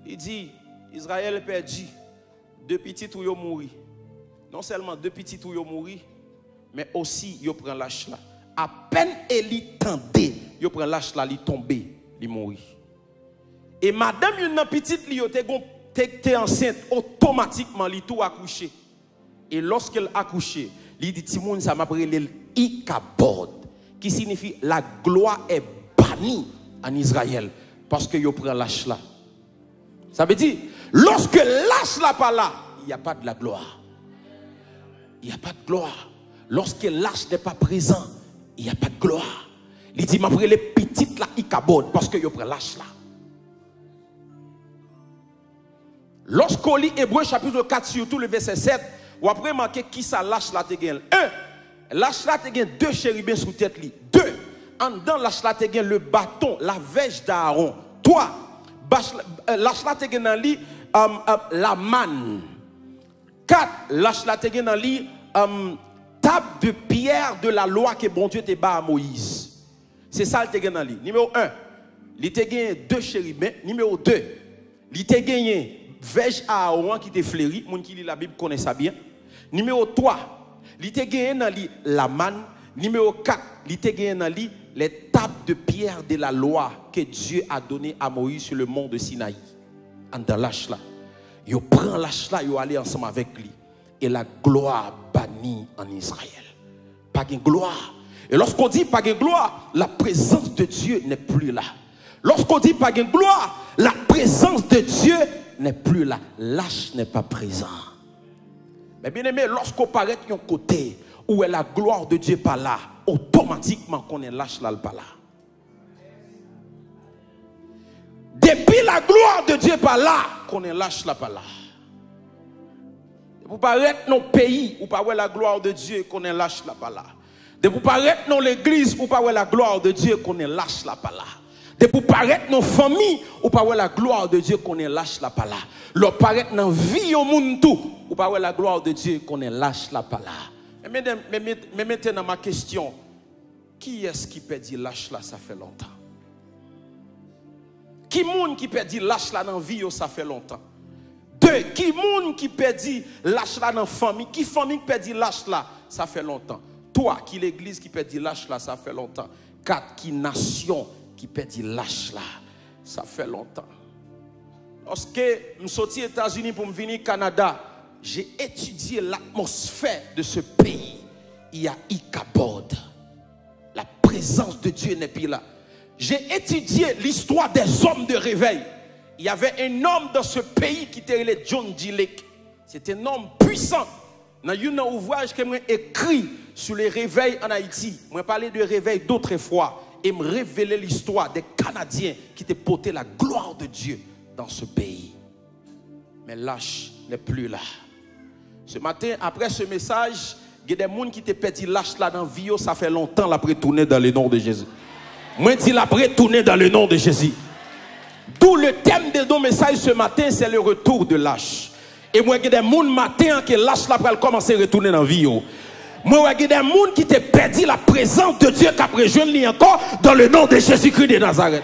Il dit Israël perdu, deux petits ou yo mouri. Non seulement deux petits ou yo mouri, mais aussi yo prend lâche là. À peine Eli tendait, yo prend lâche là, li tombé, li mouri. Et madame une petite li yo te enceinte automatiquement li tout accouché. Et lorsqu'elle accouché, li dit Timoun ça m'a pris le Ikabod qui signifie la gloire est bannie en Israël parce que yo prend lâche là. Ça veut dire, lorsque lâche là pas là, il n'y a pas de la gloire. Il n'y a pas de gloire. Lorsque lâche n'est pas présent, il n'y a pas de gloire. Il dit, m'après les petites là, il cabode parce que yo prend lâche là. Lorsqu'on lit Hébreu chapitre 4, surtout le verset 7, ou après marqué qui ça lâche là te gagne. 1, lâche là te gagne 2 chérubins sous tête li. 2, en dedans lâche là te gagne le bâton, la verge d'Aaron. 3, lâche la te gen dans li la manne. 4, lâche la te gen dans li table de pierre de la loi que bon Dieu te bat à Moïse. C'est ça le dans lui. Numéro 1, il te gagné 2 chérubins. Numéro 2, il te gagné verge à Aaron qui te fleuri. Moun qui lit la Bible connaît ça bien. Numéro 3, il te gagné dans lui la manne. Numéro 4, il te gagné dans lui les tables de pierre de la loi que Dieu a donné à Moïse sur le mont de Sinaï. En dans l'âge là, il prend l'âge là, il aller ensemble avec lui. Et la gloire bannie en Israël. Pas de gloire. Et lorsqu'on dit pas de gloire, la présence de Dieu n'est plus là. Lorsqu'on dit pas de gloire, la présence de Dieu n'est plus là. L'âge n'est pas présent. Mais bien aimé, lorsqu'on paraît d'un côté où est la gloire de Dieu pas là, automatiquement qu'on est lâche là, pas là. Depuis la gloire de Dieu pas là, qu'on est lâche là, pas là. Vous paraître dans le pays où pas la gloire de Dieu, qu'on est lâche là, pas là. De vous paraître dans l'église où pas la gloire de Dieu, qu'on est lâche là, pas là. De vous paraître dans la famille où pas la gloire de Dieu, qu'on est lâche là, pas là. Le paraître dans la vie au monde tout où pas la gloire de Dieu, qu'on est lâche là, pas là. Mais maintenant, ma question, qui est-ce qui peut dire lâche là, ça fait longtemps? Qui monde qui peut dire lâche là dans la vie, ça fait longtemps? 2, qui monde qui peut dire lâche là dans la famille? Qui famille qui peut dire lâche là, ça fait longtemps? 3, qui l'église qui peut dire lâche là, ça fait longtemps? 4, qui nation qui peut dire lâche là, ça fait longtemps? Lorsque je suis sorti aux États-Unis pour venir au Canada, j'ai étudié l'atmosphère de ce pays. Il y a Ichabod. La présence de Dieu n'est plus là. J'ai étudié l'histoire des hommes de réveil. Il y avait un homme dans ce pays qui était John D. Lake. C'est un homme puissant. Dans un ouvrage que j'ai écrit sur les réveils en Haïti, je parlais de réveil d'autres fois et me révéler l'histoire des Canadiens qui te portaient la gloire de Dieu dans ce pays. Mais lâche n'est plus là. Ce matin, après ce message, il y a des gens qui te pédit lâche là dans la vie, ça fait longtemps l'après tourner dans le nom de Jésus. Moi, je dis l'après tourner dans le nom de Jésus. D'où le thème de nos messages ce matin, c'est le retour de lâche. Et moi, il y a des gens matin qui lâche là pour commencer à retourner dans la vie. Moi, il y a des gens qui te pédit la présence de Dieu qu'après je lis encore dans le nom de Jésus-Christ de Nazareth.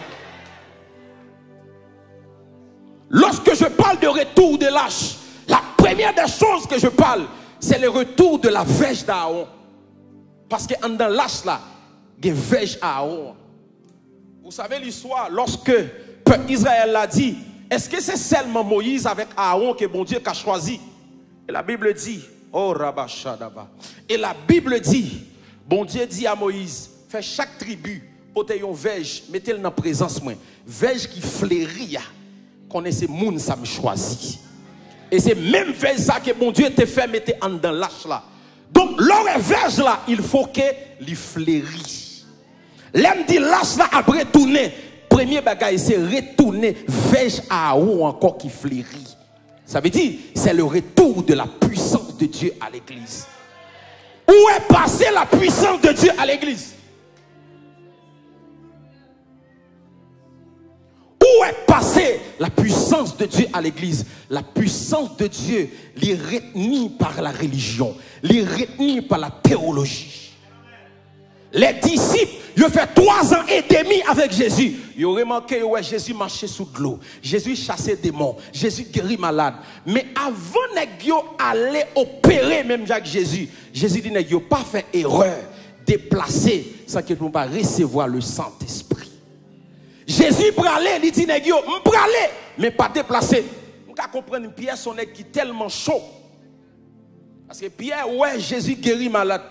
Lorsque je parle de retour de lâche, la première des choses que je parle, c'est le retour de la verge d'Aaron. Parce que dans l'âge là, il y a une verge à Aaron. Vous savez l'histoire, lorsque Israël l'a dit, est-ce que c'est seulement Moïse avec Aaron que bon Dieu a choisi? Et la Bible dit, oh Rabashadaba. Et la Bible dit, bon Dieu dit à Moïse, fais chaque tribu, portez une verge, mettez-le dans la présence, moi. Verge qui fleurit, connaissez moun ça me choisit. Et c'est même vers ça que mon Dieu te fait mettre en dans l'âge là. Donc, l'or est verge là, il faut qu'il fleurisse. L'aime dit l'âge là après tourner. Premier bagage, c'est retourner verge à Aaron encore qui fleurit. Ça veut dire, c'est le retour de la puissance de Dieu à l'église. Où est passée la puissance de Dieu à l'église? Où est passée la puissance de Dieu à l'église? La puissance de Dieu, les retenue par la religion, les retenue par la théologie. Les disciples, ils ont fait 3 ans et demi avec Jésus. Ils ont remarqué que Jésus marchait sous de l'eau. Jésus chassait des démons. Jésus guérit malade. Mais avant d'aller opérer même avec Jésus, Jésus dit qu'ils n'ont pas fait erreur, déplacer sans qu'ils ne pas recevoir le Saint-Esprit. Jésus pralé, il dit nèg yo, m'pralé, mais pas déplacé. On peut comprendre Pierre son nèg qui tellement chaud. Parce que Pierre ouais Jésus guérit malade.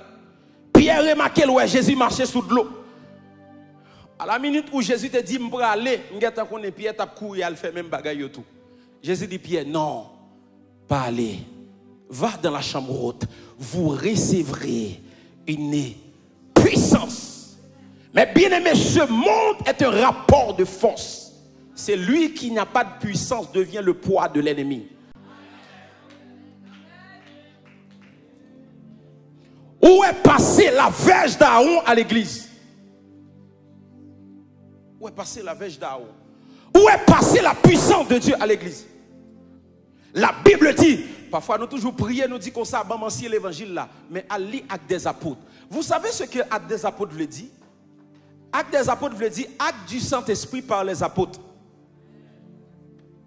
Pierre remarqué ouais Jésus marchait sous de l'eau. À la minute où Jésus te dit m'pralé, m'geta connait Pierre t'a courir, il fait même bagaille tout. Jésus dit Pierre non, pas aller. Va dans la chambre haute, vous recevrez une puissance. Mais bien aimé, ce monde est un rapport de force. C'est lui qui n'a pas de puissance devient le poids de l'ennemi. Où est passée la verge d'Aaron à l'église? Où est passée la verge d'Aaron? Où est passée la puissance de Dieu à l'église? La Bible dit, parfois nous toujours prier, nous dit qu'on ça abamancer l'évangile là, mais à lire Actes des apôtres. Vous savez ce que Actes des apôtres veut dire? Acte des apôtres veut dire acte du Saint-Esprit par les apôtres.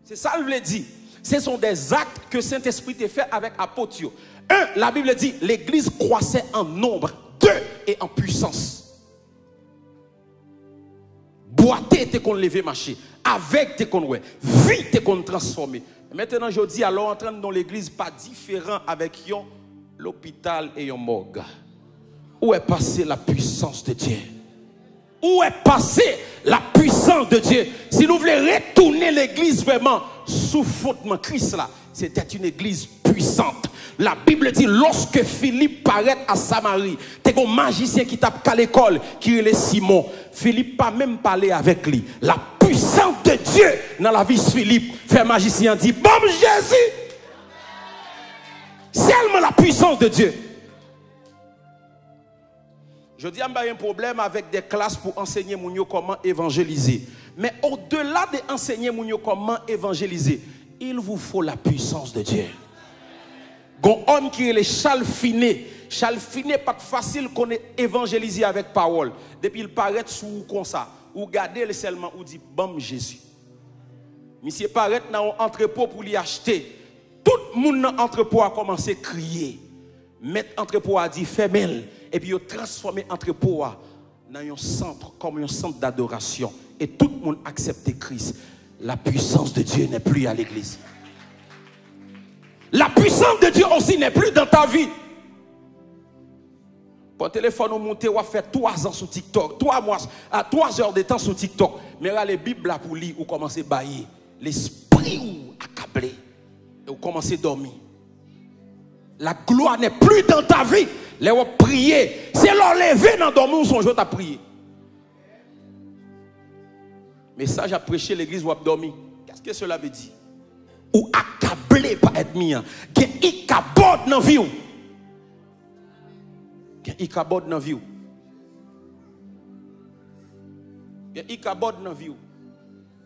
C'est ça le veut dire. Ce sont des actes que le Saint-Esprit t'a fait avec apôtres. Un, la Bible dit l'église croissait en nombre. Deux, et en puissance. Boiter t'es qu'on lever marcher. Avec t'es qu'on ouais. Vie t'es qu'on transformer. Maintenant je dis alors entrer dans l'église pas différent avec l'hôpital et yon morgue. Où est passée la puissance de Dieu? Où est passée la puissance de Dieu? Si nous voulons retourner l'église vraiment sous fondement Christ là, c'était une église puissante. La Bible dit lorsque Philippe paraît à Samarie, t'es un magicien qui tape à l'école, qui est Simon. Philippe pas même parlé avec lui. La puissance de Dieu dans la vie de Philippe fait magicien dit bon Jésus. Seulement la puissance de Dieu. Je dis, il y a un problème avec des classes pour enseigner Mounio comment évangéliser. Mais au-delà d'enseigner Mounio comment évangéliser, il vous faut la puissance de Dieu. Un homme qui est le Chalfiné. Chalfiné, pas facile qu'on ait évangélisé avec parole. Depuis il paraît sous comme ça, ou garder le seulement, ou dit, bam Jésus. Monsieur paraît dans un entrepôt pour lui acheter. Tout le monde dans l'entrepôt a commencé à crier. Mettre entrepôt a dit, fermez. Et puis, il a transformé l'entrepôt dans un centre, comme un centre d'adoration. Et tout le monde accepte Christ. La puissance de Dieu n'est plus à l'église. La puissance de Dieu aussi n'est plus dans ta vie. Pour téléphone, on monte, on fait 3 ans sur TikTok, 3 mois, à 3 heures de temps sur TikTok. Mais là, les Bibles là pour lire, ou commencer à bailler. L'esprit ou accablé. Et vous commencez à dormir. La gloire n'est plus dans ta vie. Les vous prier. C'est leur lever dans dormir ou son jour à prier. Message à prêcher l'église ou à dormir. Qu'est-ce que cela veut dire? Ou accablé par être mis. Gen ikabod dans vie. Gen ikabod dans vie. Gen ikabod dans vie.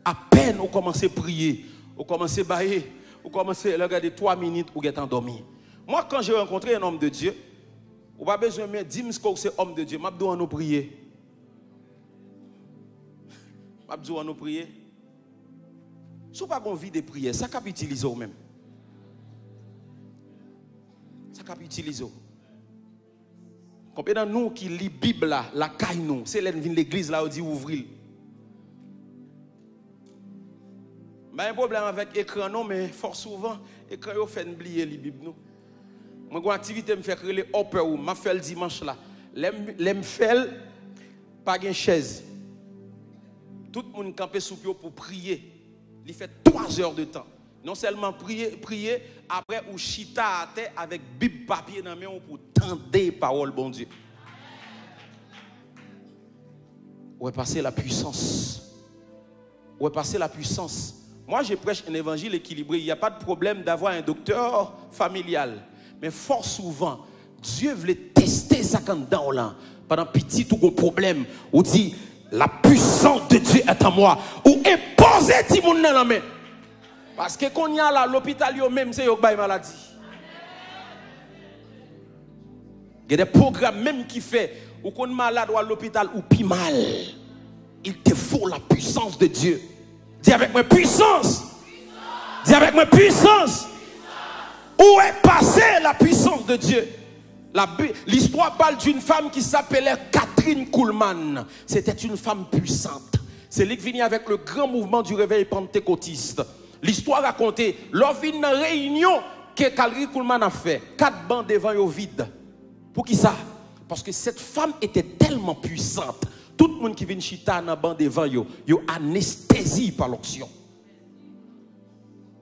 À peine vous commencez à prier, vous commencez à bailler, vous commencez à regarder 3 minutes ou vous endormi. Moi, quand j'ai rencontré un homme de Dieu, vous n'avez pas besoin de dire que c'est homme de Dieu. Je dois nous prier. Je dois nous prier. Si vous n'avez pas envie de prier, ça peut utiliser vous-même. Ça peut utiliser. Combien de nous qui lit la Bible, la caille nous, c'est l'église là où dit ouvrir. Il y a un problème avec l'écran, non, mais fort souvent, l'écran fait oublier la Bible. Moi, j'ai une activité, je fais créer les upper room, je fais le dimanche là. Je fais pas de chaise. Tout le monde campé sous pied pour prier. Il fait 3 heures de temps. Non seulement prier, après ou chita à terre avec Bible papier dans la main pour tendre les paroles, bon Dieu. Où est passée la puissance? Où est passée la puissance? Moi, je prêche un évangile équilibré. Il n'y a pas de problème d'avoir un docteur familial. Mais fort souvent, Dieu voulait tester ça quand dans là. Pendant petit tout gros problème, on dit la puissance de Dieu est en moi. Ou imposer tout le monde dans la main. Parce que quand y a là, l'hôpital même, c'est une maladie. Il y a des programmes même qui fait, ou qu'on est malade ou à l'hôpital ou plus mal. Il te faut la puissance de Dieu. Dis avec moi puissance. Dis avec moi puissance. Où est passée la puissance de Dieu? L'histoire parle d'une femme qui s'appelait Catherine Kuhlman. C'était une femme puissante. C'est lui qui vient avec le grand mouvement du réveil pentecôtiste. L'histoire racontée, lors d'une réunion que Catherine Kuhlman a fait, 4 bancs devant au vide. Pour qui ça? Parce que cette femme était tellement puissante. Tout le monde qui vient chita dans le banc devant yo anesthésie par l'onction.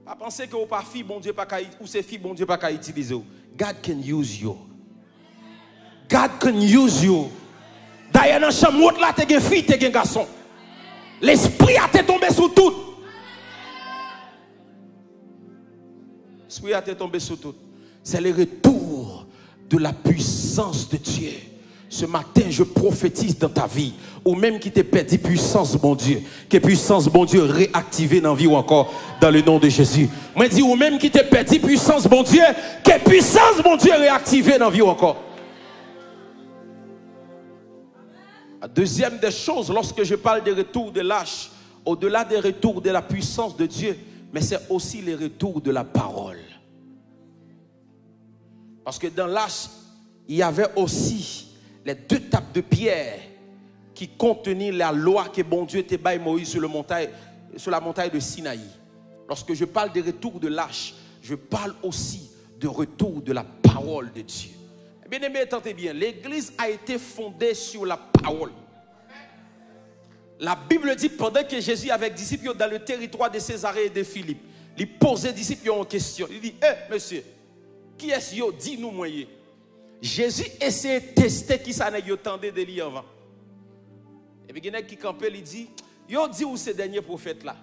Pas penser que vous pas fille bon Dieu pas ou c'est fille bon Dieu pas utiliser. God can use you. God can use you. D'ailleurs dans chambre là t'es une fille t'es un garçon. L'esprit a été tombé sur tout. L'esprit a été tombé sur tout. C'est le retour de la puissance de Dieu. Ce matin, je prophétise dans ta vie, ou même qui t'est perdu puissance, mon Dieu, que puissance, mon Dieu, réactivée dans la vie ou encore dans le nom de Jésus. Moi, je dis, ou même qui t'est perdu puissance, mon Dieu, que puissance, mon Dieu, réactivée dans la vie ou encore. La deuxième des choses, lorsque je parle des retours de lâches, au-delà des retours de la puissance de Dieu, mais c'est aussi les retours de la parole. Parce que dans l'âge, il y avait aussi les 2 tables de pierre qui contenaient la loi que bon Dieu t'a baillé Moïse sur la montagne de Sinaï. Lorsque je parle des retours de l'âge, je parle aussi de retour de la parole de Dieu. Bien aimé, entendez bien, l'église a été fondée sur la parole. La Bible dit, pendant que Jésus avec les disciples dans le territoire de Césarée et de Philippe, il posait aux disciples une question. Il dit, monsieur, qui est-ce que dis-nous moi? Jésus essayait de tester qui ça n'a eu tant de délits avant. Et puis il y a qui campait, il dit, yo dit où c'est le dernier prophète là?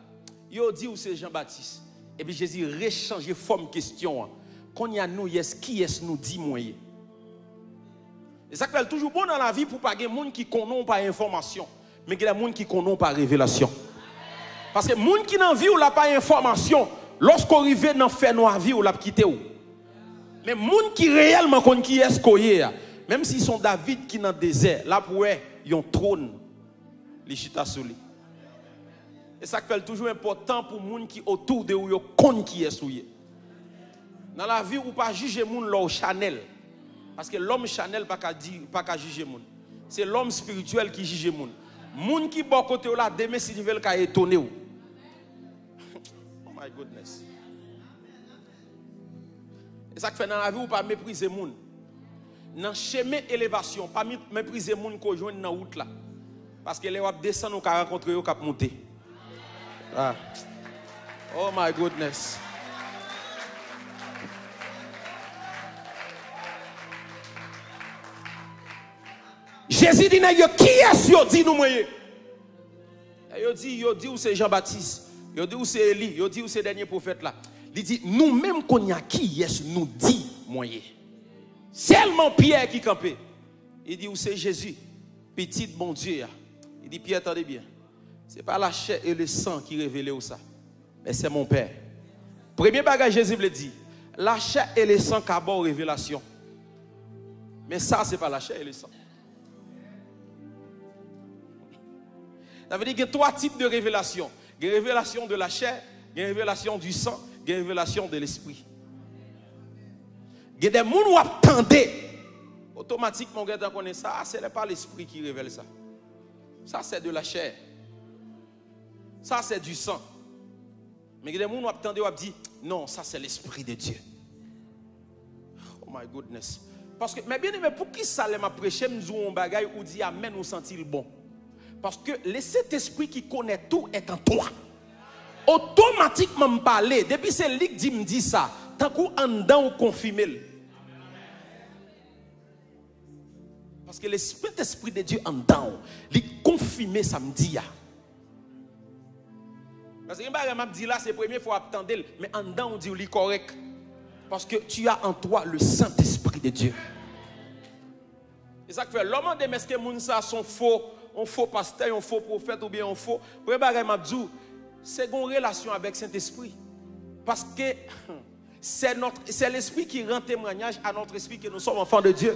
Yo dit où c'est Jean-Baptiste? Et puis Jésus réchangeait forme question. Quand il y a nous, qui est-ce nous dit moi? Et ça fait toujours bon dans la vie pour pas que les gens qui connaissent par information, mais que les gens qui connaissent par révélation. Parce que les gens qui n'ont vu ou pas information, lorsqu'on arrive dans faire noir vie ou l'a quitté ou. Mais les gens qui réellement connaissent qui est-ce qu'on est, même s'ils sont David qui dans le désert, là pour eux, ils ont un trône, les chita sur lui. Et ça fait toujours important pour les gens qui autour de eux, ils connaissent qui est-ce qu'on est. Dans la vie, ou pas juger les gens leur Chanel. Parce que l'homme Chanel pas qu'à juger moun. C'est l'homme spirituel qui juge moun. Moun qui bon côté là demain si tu veux le étonner ou. Oh my goodness. Et ça que fait dans la vie ou pas mépriser moun. Dans chemin élévation, pas mépriser moun qu'on joine dans route là. Parce que les wap descendre ou ka rencontrer ou ka monter. Ah. Oh my goodness. Jésus dit, qui est-ce dit nous moyen? Il dit où c'est Jean-Baptiste, il dit où c'est Élie, il dit où c'est le dernier prophète là. Il dit, nous-mêmes qu'on y a qui est-ce nous dit moyen? Seulement Pierre qui campait. Il dit où c'est Jésus, petit bon Dieu. Il dit, Pierre, attendez bien. Ce n'est pas la chair et le sang qui révèlent ça, mais c'est mon Père. Premier bagage, Jésus le dit, la chair et le sang qui ont révélation. Mais ça, ce n'est pas la chair et le sang. Ça veut dire qu'il y a 3 types de révélations. Il y a une révélation de la chair, il y a une révélation du sang, il y a une révélation de l'esprit. Il y a des gens qui attendent. Automatiquement, on connaît ça. Ce n'est pas l'esprit qui révèle ça. Ça, c'est de la chair. Ça, c'est du sang. Mais il y a des gens qui attendent et disent, non, ça, c'est l'esprit de Dieu. Oh my goodness. Parce que, mais bien aimé, pour qui ça m'a prêché, nous un bagage ou dit amen ou sentir bon? Parce que le Saint-Esprit qui connaît tout est en toi. Automatiquement me parler. Depuis c'est lui qui me dit ça. Tant qu'on en dedans ou confirmer. Parce que l'Esprit de Dieu en dedans, il confirme ça me dit. Parce que je m'a dit là, c'est la première fois que attendre, mais en dedans on dit il est correct. Parce que tu as en toi le Saint-Esprit de Dieu. C'est ça que fait l'homme de est-ce que les gens sont faux? Un faux pasteur, un faux prophète ou bien un faux. C'est une relation avec Saint-Esprit. Parce que c'est l'Esprit qui rend témoignage à notre esprit que nous sommes enfants de Dieu.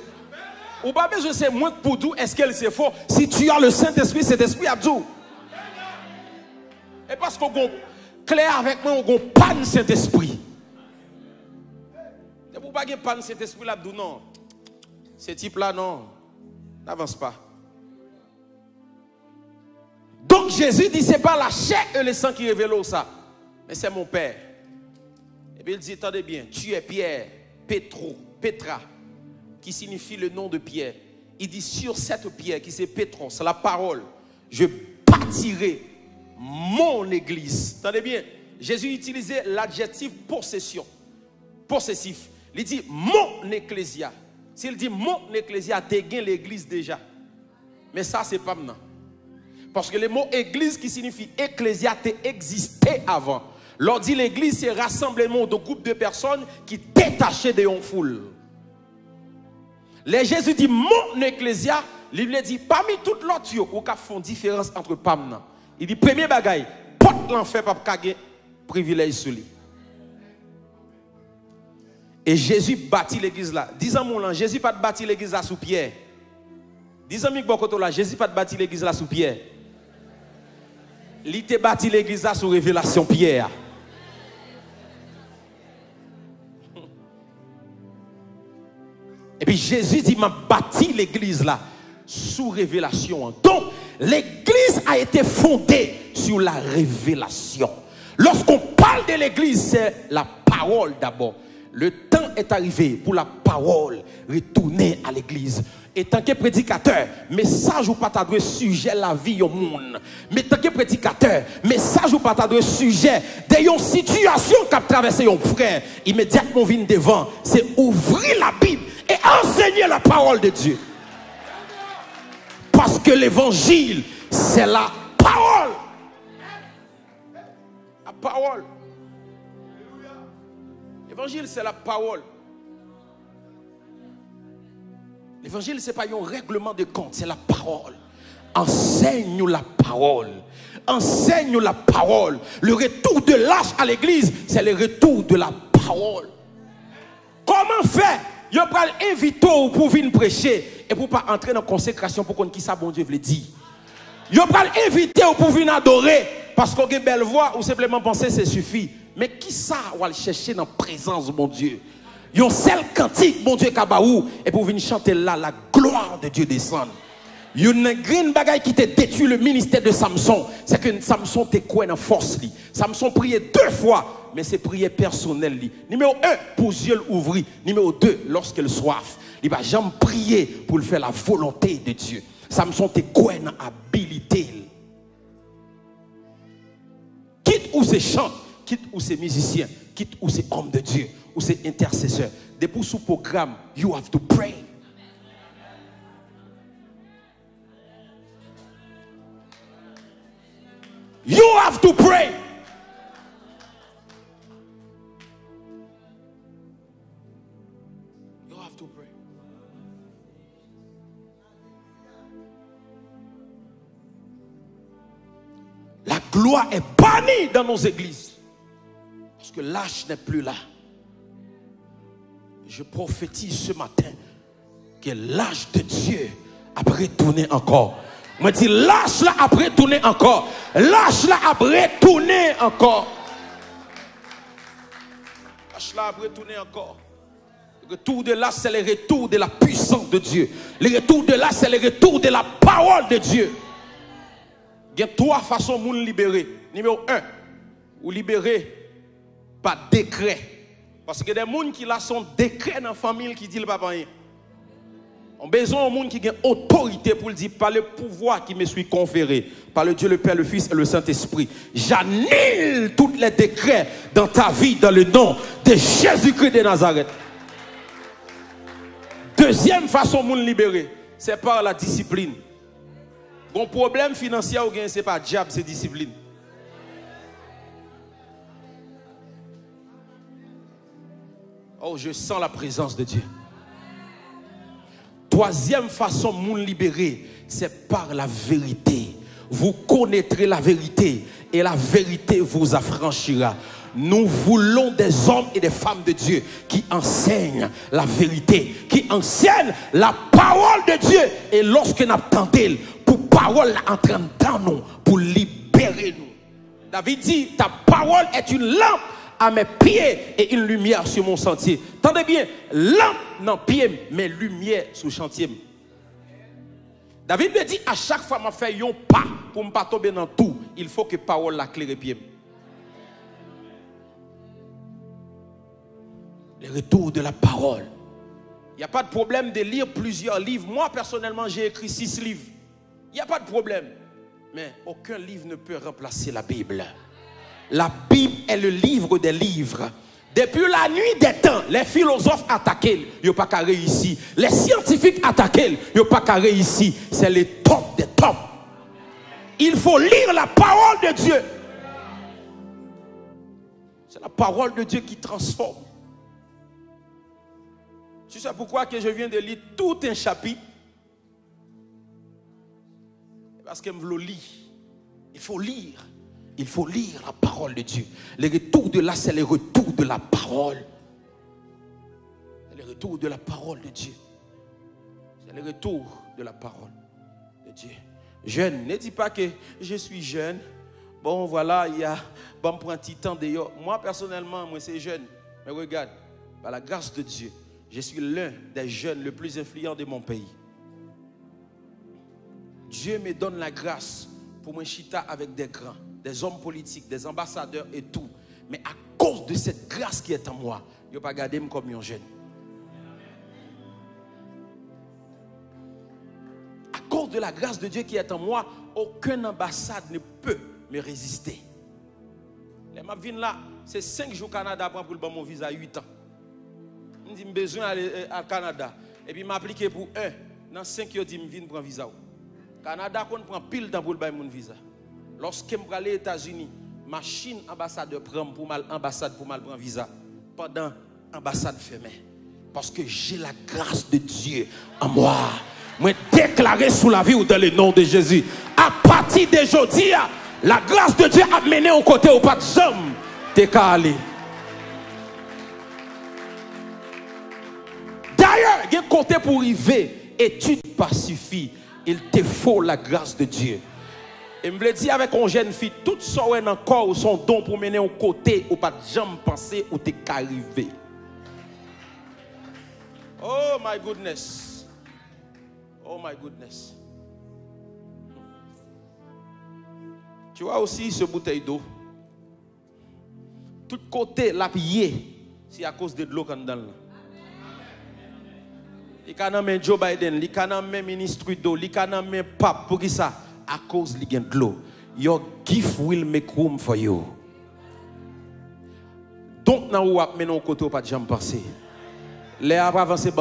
Ou pas besoin de c'est moins pour tout, est-ce qu'elle c'est faux? Si tu as le Saint-Esprit, cet esprit a tout. Et parce qu'on est clair avec moi, on n'a pas de Saint-Esprit. Et pour pas qu'il n'y ait pas de Saint-Esprit là, non. Ce type-là, non. N'avance pas. Donc Jésus dit, ce n'est pas la chair et le sang qui révèlent ça, mais c'est mon Père. Et puis il dit, attendez bien, tu es Pierre, Petra, qui signifie le nom de Pierre. Il dit, sur cette pierre qui c'est Pétron, c'est la parole, je bâtirai mon église. Attendez bien, Jésus utilisait l'adjectif possessif. Il dit, mon ecclésia. S'il dit mon ecclésia, tu as l'église déjà. Mais ça, c'est pas maintenant. Parce que le mot église qui signifie ecclésia existait avant. L'on dit l'église, c'est rassemblement de groupes de personnes qui détachaient de une foule. Les Jésus dit mon ecclésia, il dit parmi toutes l'autre, où font différence entre pam. Il dit premier bagaille, porte l'enfer pour kage privilège sur lui. Et Jésus bâtit l'église là. Disons mon Jésus pas bâti l'église là sous pierre. Dis amis que là, Jésus pas bâti l'église là sous pierre. Il t'a bâti l'église là sous révélation pierre. Et puis Jésus dit m'a bâti l'église là sous révélation. Donc l'église a été fondée sur la révélation. Lorsqu'on parle de l'église, c'est la parole d'abord. Le temps est arrivé pour la parole retourner à l'église. Et tant que prédicateur, message ou pas t'adresser sujet la vie au monde. Mais tant que prédicateur, message ou pas t'adresser sujet de situation qu'a traversé un frère, immédiatement vient devant, c'est ouvrir la Bible et enseigner la parole de Dieu. Parce que l'évangile, c'est la parole. La parole. L'évangile, c'est la parole. L'évangile, ce n'est pas un règlement de compte, c'est la parole. Enseigne-nous la parole. Enseigne-nous la parole. Le retour de l'âge à l'église, c'est le retour de la parole. Comment faire? Yo pral inviter pour venir prêcher et pour pas entrer dans la consécration pour qu'on qui ça bon Dieu veut dire. Yo pral inviter pour venir adorer parce qu'on a une belle voix ou simplement penser c'est suffit. Mais qui ça va chercher dans la présence de mon Dieu? Yon seul cantique mon Dieu kabaou et pour venir chanter là la gloire de Dieu descend. Yon green bagay qui te détruit le ministère de Samson, c'est que Samson te quoi dans force li. Samson priait 2 fois, mais c'est prière personnelle li. Numéro 1 pour yeux ouvrir, numéro 2 lorsqu'il soif. Il va jamais prier pour faire la volonté de Dieu. Samson te quoi dans habilité. Quitte où c'est chant, quitte où c'est musicien, quitte où c'est homme de Dieu, ou c'est intercesseur. Depuis ce programme, you have to pray. You have to pray. You have to pray. La gloire est bannie dans nos églises. Parce que l'âge n'est plus là. Je prophétise ce matin que l'âge de Dieu a retourné encore. Je dis l'âge là a retourné encore. L'âge là a retourné encore. L'âge là a retourné encore. Le retour de l'âge, c'est le retour de la puissance de Dieu. Le retour de l'âge, c'est le retour de la parole de Dieu. Il y a 3 façons de nous libérer. Numéro 1, vous libérer par décret. Parce que des gens qui ont son décret dans la famille qui dit le papa rien. On a besoin de gens qui ont autorité pour le dire par le pouvoir qui me suis conféré, par le Dieu le Père, le Fils et le Saint-Esprit. J'annule tous les décrets dans ta vie dans le nom de Jésus-Christ de Nazareth. Deuxième façon de nous libérer, c'est par la discipline. Bon problème financier ou gain, c'est pas diable, c'est discipline. Oh, je sens la présence de Dieu. Troisième façon de nous libérer, c'est par la vérité. Vous connaîtrez la vérité et la vérité vous affranchira. Nous voulons des hommes et des femmes de Dieu qui enseignent la vérité, qui enseignent la parole de Dieu. Et lorsque nous attendons, pour parole entrer dans nous, pour libérer nous. David dit, ta parole est une lampe à mes pieds et une lumière sur mon sentier. Tendez bien, lampe dans pied, mais lumière sur le chantier. David me dit, à chaque fois que je fais un pas pour ne pas tomber dans tout, il faut que la parole la claire pied. Le retour de la parole. Il n'y a pas de problème de lire plusieurs livres. Moi, personnellement, j'ai écrit 6 livres. Il n'y a pas de problème. Mais aucun livre ne peut remplacer la Bible. La Bible est le livre des livres. Depuis la nuit des temps, les philosophes attaqués, ils n'ont pas qu'à réussir. Les scientifiques attaqués, ils n'ont pas qu'à réussir. C'est le top des tops. Il faut lire la parole de Dieu. C'est la parole de Dieu qui transforme. Tu sais pourquoi que je viens de lire tout un chapitre? Parce que je veux lire. Il faut lire. Il faut lire la parole de Dieu. Le retour de là, c'est le retour de la parole. C'est le retour de la parole de Dieu. C'est le retour de la parole de Dieu. Jeune, ne dis pas que je suis jeune. Bon, voilà, il y a, bon, prend un petit temps d'ailleurs. Moi, personnellement, moi, c'est jeune. Mais regarde, par la grâce de Dieu, je suis l'un des jeunes le plus influents de mon pays. Dieu me donne la grâce pour me chita avec des grands, des hommes politiques, des ambassadeurs et tout. Mais à cause de cette grâce qui est en moi, je ne vais pas garder comme un jeune. À cause de la grâce de Dieu qui est en moi, aucune ambassade ne peut me résister. Les ma vie là, c'est 5 jours au Canada pour mon visa 8 ans. Je dis besoin d'aller au Canada. Et puis m'appliquer pour 1. Dans 5 jours, je dis prendre visa. Canada, on prend pile temps pour le mon visa. Lorsque je vais aller aux États-Unis, machine ambassadeur prend pour mal ambassade pour mal prendre visa. Pendant ambassade fermée. Parce que j'ai la grâce de Dieu en moi. Moi déclaré sous la vie ou dans le nom de Jésus. À partir d'aujourd'hui, la grâce de Dieu a mené au côté au pas de jambe. T'es qu'à aller. D'ailleurs, il y a un côté pour arriver. Étude pas suffit. Il te faut la grâce de Dieu. Et me dit avec une jeune fille, tout ça est encore son don pour mener au côté ou pas de jambe penser ou t'es qu'à arriver. Oh my goodness. Oh my goodness. Tu vois aussi ce bouteille d'eau. Tout côté la piller, c'est à cause de l'eau qu'on donne. Il y a même Joe Biden, il y a même ministre d'eau, il y a même pape. Pour qui ça? À cause de l'eau. Your gift will make room for you. Donc, nous avons mené au côté pas de jambes passées. Les avancés,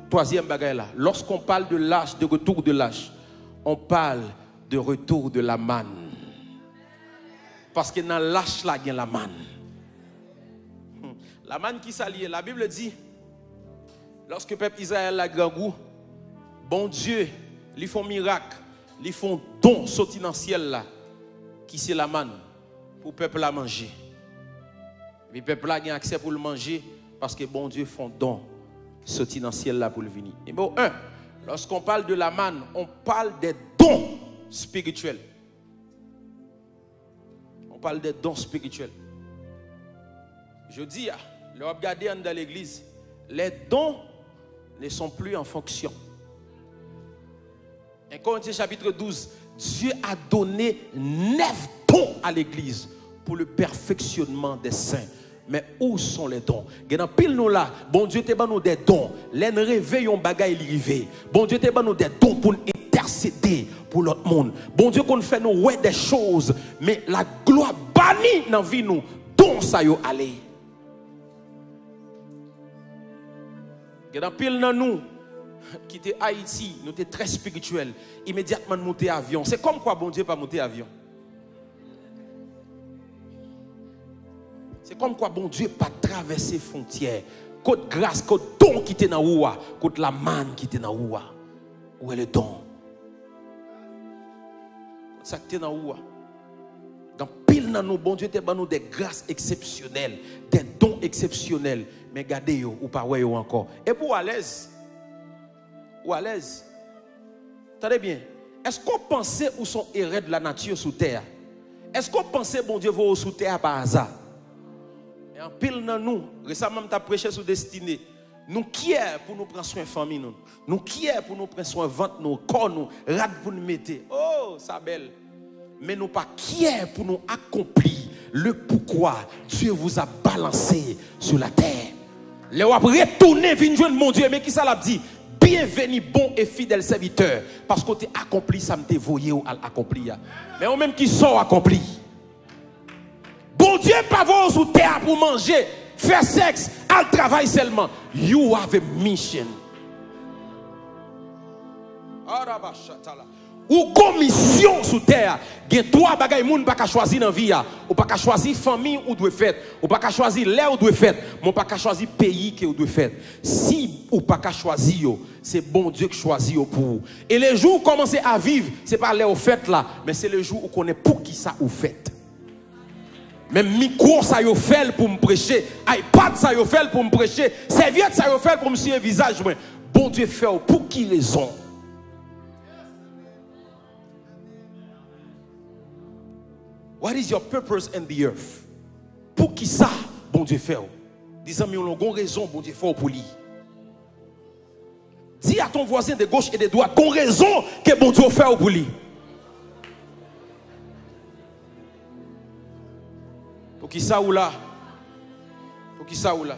troisième bagaille là. Lorsqu'on parle de l'âge, de retour de l'âge, on parle de retour de la manne. Parce que dans l'âge là, il y a la manne. La manne qui s'allie, la Bible dit, lorsque le peuple Israël a grand goût, bon Dieu, ils font miracle, ils font don sorti dans le ciel là, qui c'est la manne, pour le peuple à manger. Le peuple a accès pour le manger, parce que bon Dieu font don sorti dans le ciel là pour le venir. Et bon, lorsqu'on parle de la manne, on parle des dons spirituels. On parle des dons spirituels. Je dis, le regarder dans l'église, les dons ne sont plus en fonction. 1 Corinthiens chapitre 12, Dieu a donné 9 dons à l'église pour le perfectionnement des saints. Mais où sont les dons? Dans pile nous là, bon Dieu te ban nous des dons. Les réveillons bagaille rivé. Bon Dieu te ban nous des dons pour intercéder pour l'autre monde. Bon Dieu qu'on fait nous ouais des choses, mais la gloire bannie dans vie nous. Dons ça yo aller. Dans pile dans nous qui était Haïti, nous étions très spirituels. Immédiatement monter avion. C'est comme quoi bon Dieu pas monter avion. C'est comme quoi bon Dieu pas traverser frontières. Côte grâce, côte don qui était dans Oua, côte la manne qui était dans Oua. Où est le don? Ça qui était dans Oua. Dans pile dans nous, bon Dieu te ban nous des grâces exceptionnelles, des dons exceptionnels. Mais gardez yo ou pas ouais encore. Et pour à l'aise. Ou à l'aise. Attendez bien. Est-ce qu'on pensait où sont erreurs de la nature sous terre? Est-ce qu'on pensait bon Dieu va sous terre par hasard? Et en pile dans nous, récemment tu as prêché sur destinée. Nous qui est pour nous prendre soin de famille nous. Nous qui est pour nous prendre soin de ventre nous, corps nous, rad pour nous mettre. Oh, ça belle. Mais nous pas qui est pour nous accomplir le pourquoi Dieu vous a balancé sur la terre. Les wap retourner vinn joindre mon Dieu, mais qui ça l'a dit? Bienvenue bon et fidèle serviteur, parce que tu as accompli ça me voyé ou accompli. Mais on même qui sont accompli. Bon Dieu pas voir sous terre pour manger, faire sexe, al travail seulement. You have a mission. Ou commission sous terre, il y a 3 bagages moun pas choisir dans vie, ou pas choisir famille ou doit faire, ou pas choisir l'air ou doit faire, mon pas choisir pays que ou doit faire. Si ou pas choisir, c'est bon Dieu qui choisit pour. Et les jours où commencez à vivre, c'est pas les au fait là, mais c'est le jour où on est pour qui ça ou fait. Même micro ça yo fait pour me prêcher, iPad ça yo fait pour me prêcher, serviette ça yo fait pour me suivre visage. Bon Dieu fait pour qui raison? What is your purpose in the earth? Pour qui ça, bon Dieu fait? Disons, mais on a une raison, bon Dieu fait pour lui. Dis à ton voisin de gauche et de droite, qu'on raison que bon Dieu fait pour lui. Pour qui ça ou là? Pour qui ça ou là?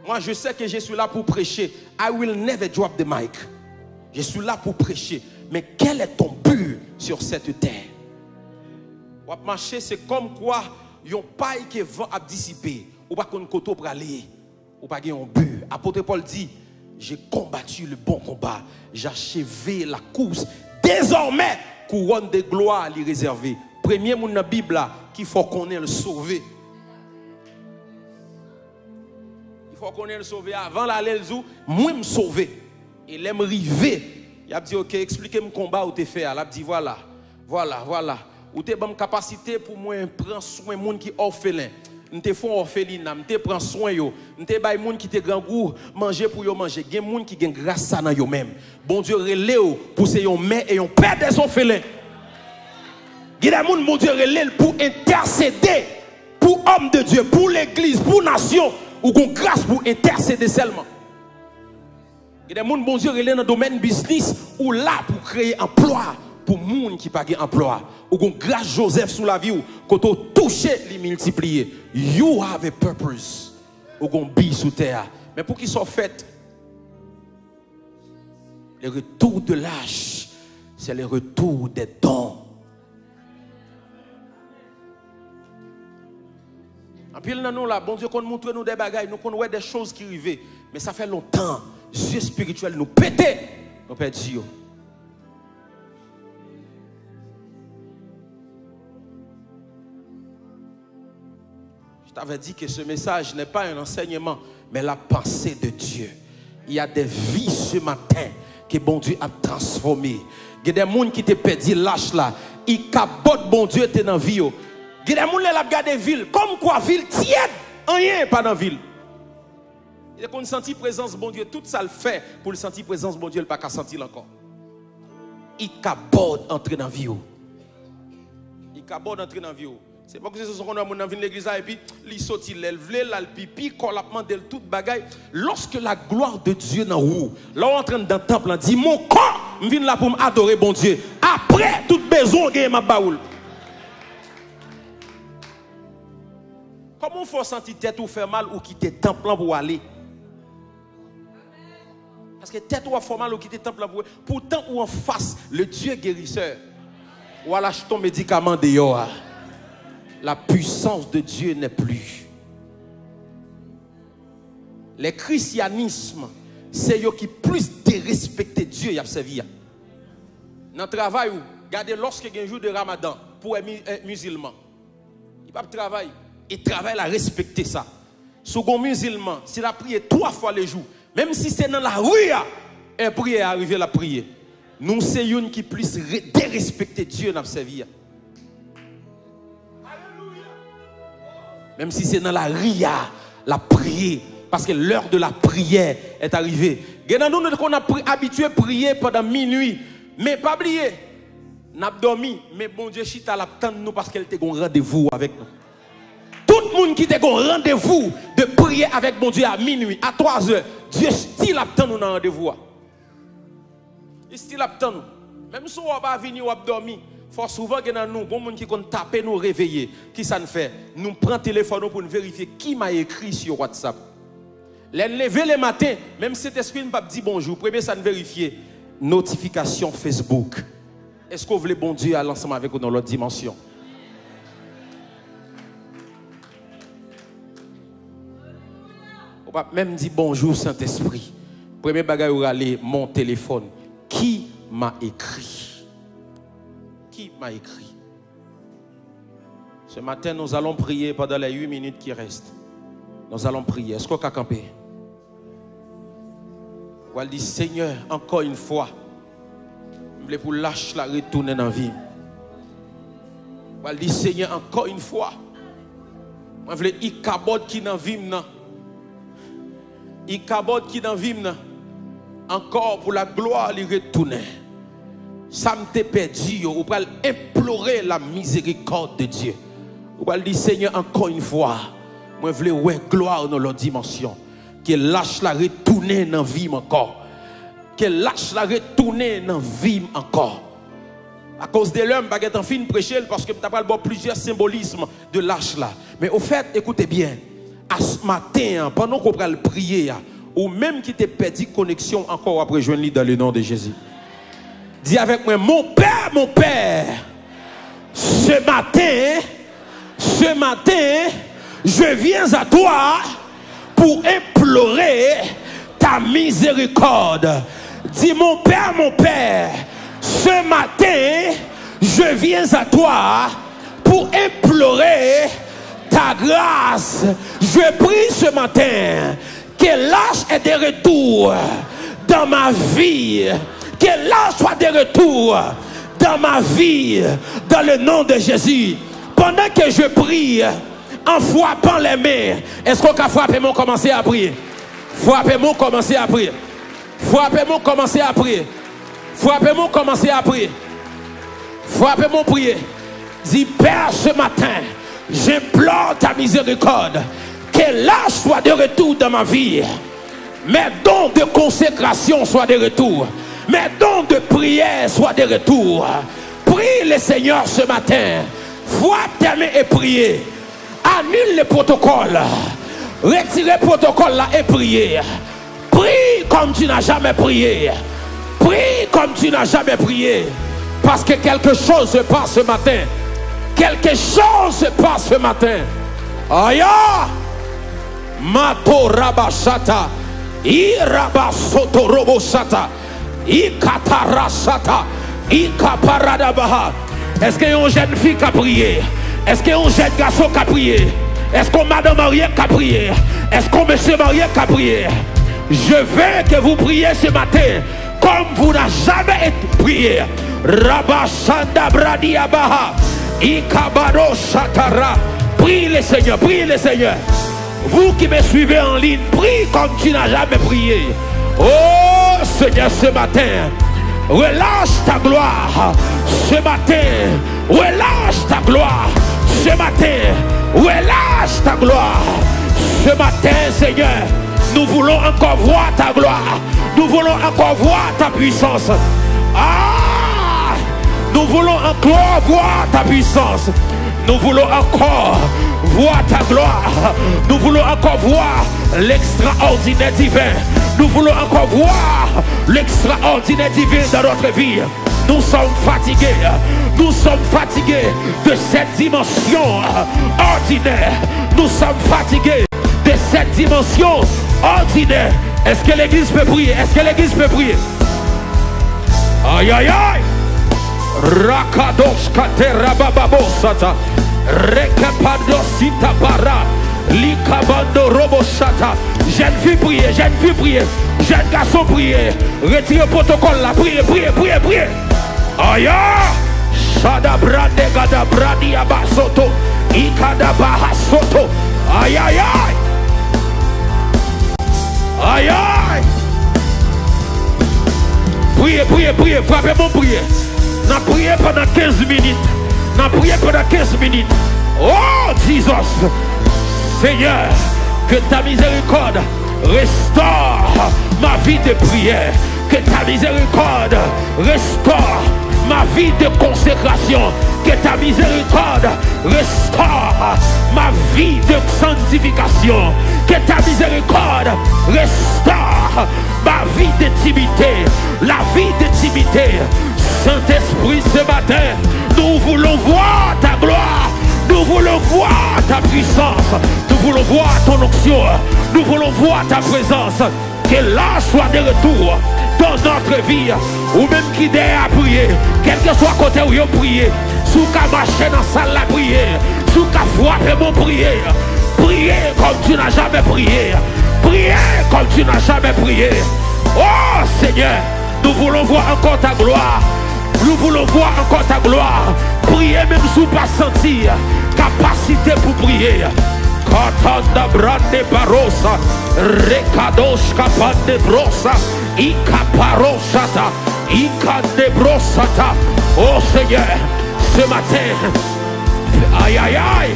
Moi, je sais que je suis là pour prêcher. I will never drop the mic. Je suis là pour prêcher. Mais quel est ton but sur cette terre? Marcher, c'est comme quoi, yon paille qui vent à dissiper. Ou pas qu'on koto pour aller. Ou pas yon but. Apôtre Paul dit, j'ai combattu le bon combat. J'ai achevé la course. Désormais, couronne de gloire lui réservée. Premier monde dans la Bible là, qu'il faut qu'on ait le sauvé. Il faut qu'on ait le sauvé. Avant l'aller le jour, moi me sauver. Et l'aime river. Il a dit, ok, expliquez-moi le combat où tu fait. Il a dit, voilà. Ou tu as une capacité pour moi prendre soin de gens qui sont orphelins. Nous te font orphelinat, nous te prend soin yo, nous te bay moun qui te grand goût manger pour yo manger. Gen moun qui gen grâce ça dans yo même. Bon Dieu relé pour c'est yon mère et yon père des orphelins. Gen moun bon Dieu relé pour intercéder pour homme de Dieu, pour l'église, pour nation ou gon grâce pour intercéder seulement. Gen moun bon Dieu relé dans domaine business ou là pour créer emploi pour moun qui pas gen emploi. Ou gon grâce Joseph sous la vie ou quand on touche les multiplier. You have a purpose. Ou gon bi sous terre. Mais pour qu'ils soient faits, le retour de l'âge, c'est le retour des dons. En pile dans nous là, bon Dieu qu'on montre nous des bagailles, nous qu'on voit des choses qui arrivent, mais ça fait longtemps. Yeux spirituels nous péter, nous perdons Dieu. Je t'avais dit que ce message n'est pas un enseignement, mais la pensée de Dieu. Il y a des vies ce matin que bon Dieu a transformées. Il y a des gens qui te perdu lâche là. Ils cabotent bon Dieu te dans la vie. Il y a des gens qui ont regardé ville. Comme quoi, ville tiède, rien pas dans la ville. Il qu'on senti présence bon Dieu, tout ça le fait pour le sentir présence bon Dieu, il pas qu'à sentir encore. Il cabote entrer dans la vie. Il cabote entrer dans la vie. C'est pas que c'est ce qu'on a dans l'église et puis il saute il lève le pipi collapement de toute bagaille. Lorsque la gloire de Dieu dans vous, là on entre dans le temple, on dit mon corps me vient là pour m'adorer bon Dieu. Après toute besoin gagne ma baoul. Comment on faut sentir tête ou faire mal ou quitter le temple pour aller? Parce que tête ou fait mal ou quitter le temple pour aller. Pourtant ou en face le Dieu guérisseur. Ou à lâcher ton médicament dehors. La puissance de Dieu n'est plus. Le christianisme, c'est eux qui plus dérespectent Dieu y a servi. Dans le travail, regardez lorsque il y a un jour de Ramadan pour les musulmans, il pas travailler, il travaille à respecter ça. Second musulman, s'il a prié 3 fois le jour, même si c'est dans la rue, il prie à arriver à la prier. Nous c'est une qui plus dérespecter Dieu dans servi. Même si c'est dans la ria, la prière. Parce que l'heure de la prière est arrivée. Nous qu'on a habitué à prier pendant minuit. Mais pas oublier. Nous avons dormi. Mais bon Dieu, chita l'attend nous parce qu'elle était un rendez-vous avec nous. Tout le monde qui était un rendez-vous de prier avec bon Dieu à minuit, à 3 heures. Dieu style attend nous dans le rendez-vous. Il style attend nous. Même si on va venir ou on va dormir. Faut souvent que dans nous, bon monde qui compte taper nous réveiller, qui ça nous fait? Nous prenons le téléphone pour nous vérifier qui m'a écrit sur WhatsApp. Les lever le matin, même si cet esprit ne pas dit bonjour, premier ça nous vérifier notification Facebook. Est-ce qu'on veut bon Dieu à l'ensemble avec nous dans l'autre dimension? On va même dire bonjour Saint-Esprit. Premier bagage où aller mon téléphone. Qui m'a écrit? Qui m'a écrit? Ce matin, nous allons prier pendant les 8 minutes qui restent. Nous allons prier. Est-ce qu'on a campé? On va dire, Seigneur, encore une fois, je voulais pour lâcher la retourner dans la vie. On va dire, Seigneur, encore une fois, je voulais y cabote qui dans la vie. Y cabote qui dans la vie. Encore pour la gloire, il retourner. ça me perdu, vous pouvez implorer la miséricorde de Dieu. Vous pouvez dire, Seigneur, encore une fois, moi je veux ouais gloire dans l'autre dimension. Qu'elle lâche la retourner dans la vie encore. Qu'elle lâche la retourner dans la vie encore. À cause de l'homme, je vais en fin prêcher parce que tu as parlé de plusieurs symbolismes de lâche là. Mais au fait, écoutez bien, à ce matin, pendant qu'on va prier, ou même qui t'a perdu connexion encore après joindre dans le nom de Jésus. Dis avec moi, mon Père, ce matin, je viens à toi pour implorer ta miséricorde. Dis mon Père, ce matin, je viens à toi pour implorer ta grâce. Je prie ce matin que l'âge ait des retours dans ma vie. Que l'âge soit des retours dans ma vie, dans le nom de Jésus. Pendant que je prie, en frappant les mains, est-ce qu'on a frappé mon commencer à prier? Frappez-moi, commencez à prier. Frappez-moi, commencez à prier. Frappez-moi, commencez à prier. Frappez-moi, prier. Dis, Père, ce matin, j'implore ta miséricorde. Que l'âge soit de retour dans ma vie. Mes dons de consécration soient de retour. Mes dons de prière soient de retour. Prie le Seigneur ce matin. Frappe tes mains et priez. Annule le protocole. Retire le protocole là et priez. Prie comme tu n'as jamais prié. Prie comme tu n'as jamais prié. Parce que quelque chose se passe ce matin. Quelque chose se passe ce matin. Aïe! Mato rabashata. Irabasoto roboshata. Ikatarashata. Ikaparadabaha. Est-ce qu'il y a une jeune fille qui a prié? Est-ce qu'il y a un jeune garçon qui a prié? Est-ce qu'on madame mariée qui a prié? Est-ce qu'on monsieur marié qui a prié? Je veux que vous priez ce matin comme vous n'avez jamais prié. Rabashanda bradiabaha. Ikabaro shatara. Prie le Seigneur, prie le Seigneur. Vous qui me suivez en ligne, prie comme tu n'as jamais prié. Oh Seigneur, ce matin, relâche ta gloire. Ce matin, relâche ta gloire. Ce matin, relâche ta gloire. Ce matin, Seigneur, nous voulons encore voir ta gloire. Nous voulons encore voir ta puissance. Ah! Nous voulons encore voir ta puissance. Nous voulons encore voir ta gloire. Nous voulons encore voir l'extraordinaire divin. Nous voulons encore voir l'extraordinaire divin dans notre vie. Nous sommes fatigués. Nous sommes fatigués de cette dimension ordinaire. Nous sommes fatigués de cette dimension ordinaire. Est-ce que l'église peut prier? Est-ce que l'église peut prier? Aïe aïe aïe. Rakados katerabababosata. Rekapadosita para. Likabando roboshata. Jeune fille prier, jeune fille prier. Jeune garçon prier. Retirez le protocole là. Priez, priez, priez, priez. Aïe. Shada brande gada bradi abasoto. Ikada bahasoto. Aïe aïe aïe. Aïe aïe. Priez, priez, priez. Frappez-moi, priez. N'a prié pendant 15 minutes. N'a prié pendant 15 minutes. Oh Jesus. Seigneur, que ta miséricorde restaure ma vie de prière. Que ta miséricorde restaure ma vie de consécration. Que ta miséricorde restaure ma vie de sanctification. Que ta miséricorde restaure ma vie d'intimité. La vie d'intimité. Saint-Esprit, ce matin, nous voulons voir ta gloire. Nous voulons voir ta puissance. Nous voulons voir ton onction. Nous voulons voir ta présence. Que l'âge soit de retour dans notre vie. Ou même qui à prier. Quel que soit côté où vous priez. Sous qu'à marcher dans la salle à prier. Sous qu'à frapper mon prier. Priez comme tu n'as jamais prié. Priez comme tu n'as jamais prié. Oh Seigneur, nous voulons voir encore ta gloire. Nous voulons voir encore ta gloire. Priez même sous pas sentir capacité pour prier. Katanda brande barosa. Rekadosh kapande brosa. Ikaparoshata. Ikadebrosata. Oh Seigneur, ce matin, aïe aïe aïe,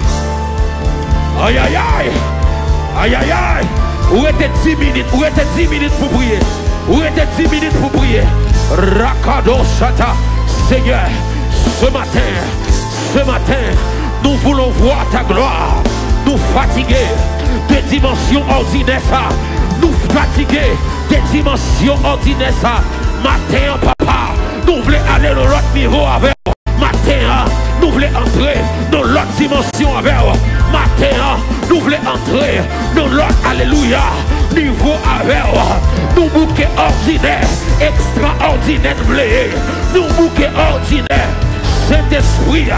aïe aïe aïe, aïe aïe aïe, où était 10 minutes, où était 10 minutes pour prier, où était 10 minutes pour prier. Rakadosata. Seigneur, ce matin, nous voulons voir ta gloire, nous fatiguer des dimensions ordinaires, nous fatiguer des dimensions ordinaires. Matin, papa, nous voulons aller dans l'autre niveau avec matin, nous voulons entrer dans l'autre dimension avec matin, nous voulons entrer dans l'autre, alléluia, niveau avec nous bouquets ordinaires, extraordinaires, nous bouquets ordinaires. Saint-Esprit,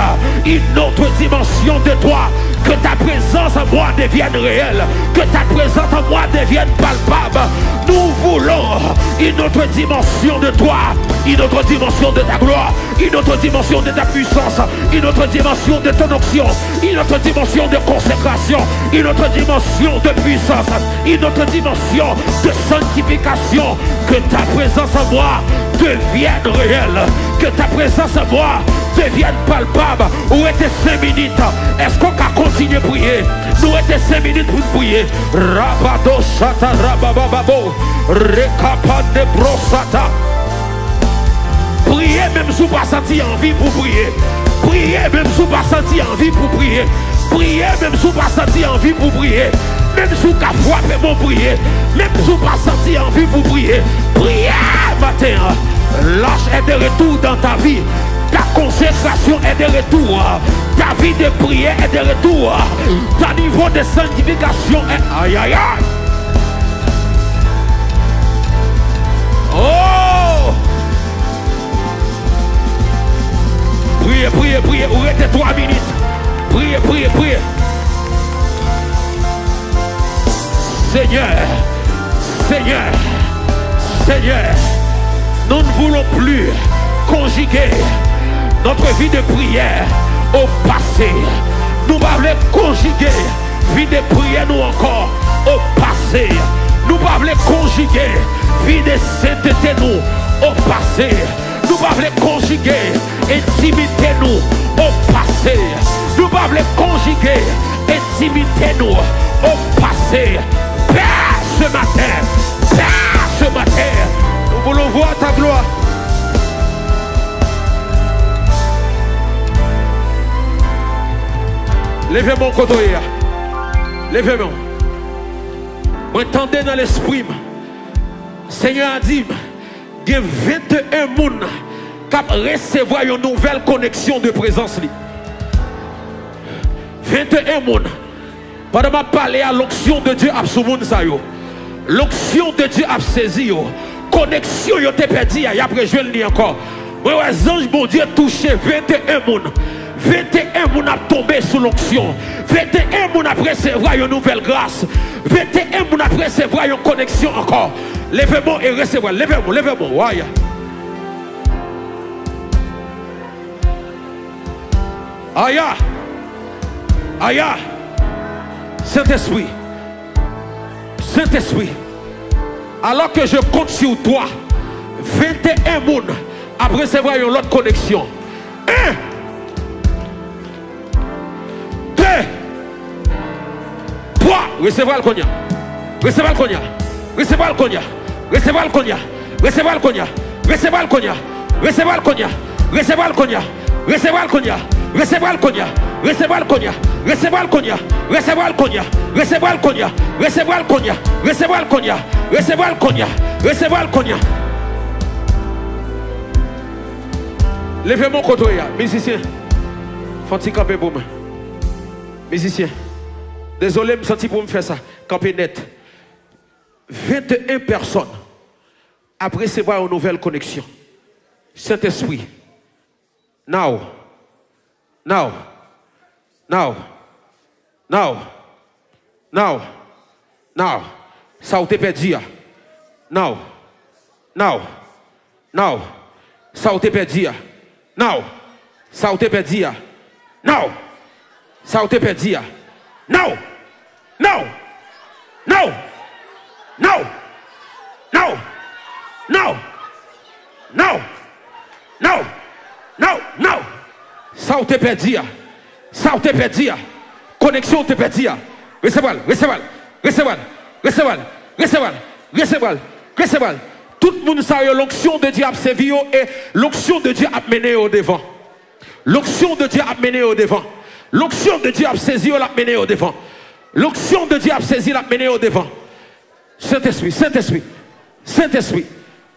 une autre dimension de toi, que ta présence en moi devienne réelle, que ta présence en moi devienne palpable. Nous voulons une autre dimension de toi, une autre dimension de ta gloire, une autre dimension de ta puissance, une autre dimension de ton onction, une autre dimension de consécration, une autre dimension de puissance, une autre dimension de sanctification. Que ta présence en moi devienne réelle, que ta présence en moi devienne palpable. Où étaient 5 minutes? Est-ce qu'on va continuer à prier? Nous étions 5 minutes pour prier. Rabado Shata Rabababo Rekapande Brosata. Priez même si vous pas senti envie pour prier. Priez même si vous pas senti envie pour prier. Priez même si vous pas senti envie pour prier. Même si vous avez frappé mon prier. Même si vous pas senti envie pour prier. Priez matin. L'âge est de retour dans ta vie. Ta consécration est de retour. Ta vie de prière est de retour. Ta niveau de sanctification est... Aïe aïe aïe. Oh! Priez, priez, priez. Où était 3 minutes? Priez, priez, priez. Seigneur, Seigneur, Seigneur, nous ne voulons plus conjuguer notre vie de prière au passé. Nous voulons conjuguer vie de prière nous encore au passé. Nous voulons conjuguer vie de sainteté nous au passé. Nous voulons conjuguer intimité nous au passé. Nous voulons conjuguer intimité nous au passé. Père, ce matin, Père, ce matin, nous voulons voir ta gloire. Levez mon côté. Levez mon. Moi, entendez dans l'esprit. Seigneur a dit, il y a 21 personnes qui recevoir une nouvelle connexion de présence. 21 personnes. Pendant que je parle à l'onction de Dieu, l'onction de Dieu a saisi. Connexion, il a perdu. Et après, je vais le dire encore. Moi, les anges, mon Dieu, touché 21 personnes. 21 personnes ont tombé sous l'onction. 21 personnes ont recevoir une nouvelle grâce. 21 personnes ont recevoir une connexion encore. Levez-moi et recevez-moi. Levez-moi, levez-moi. Ouais. Aïe. Aïe. Saint-Esprit. Saint-Esprit. Alors que je compte sur toi, 21 personnes ont recevoir une autre connexion. 1. 2. 3. Recevez le cognac. Recevez le cognac. Recevez le cognac. Recevez le cognac. Recevez le cognac. Recevez le cognac. Recevez le cognac. Recevez le cognac. Recevez le cognac. Recevez le cognac. Recevez le cognac. Recevez le cognac. Recevez le cognac. Recevez le cognac. Recevez le cognac. Recevez le cognac. Recevez le cognac. Recevez le cognac. Levez mon côté, musicien. Faut-il camper pour moi? Musicien. Désolé, je me sens pour me faire ça. Camper net. 21 personnes après recevoir une nouvelle connexion. Saint-Esprit. Now. Now. Now. Now. Now. Now. Ça a été perdu. Now. Now. Now. Ça a été perdu. Now. Ça a été perdu. Now. Ça a été perdu. Now. Now. Now. Now. Now. Now. Non. Non. Non. Non. Ça ou te perdu. Ça ou te perdu. Connexion te perdu. Recevez-le. Recevez-le. Recevez-le. Recevez-le. Recevez-le. Recevez-le. Recevez-le. Tout le monde sait l'onction de Dieu a servi et l'onction de Dieu a mené au devant. L'onction de Dieu a mené au devant. L'onction de Dieu a saisi l'a mené au devant. L'onction de Dieu a saisi l'a mené au devant. Saint-Esprit, Saint-Esprit, Saint-Esprit,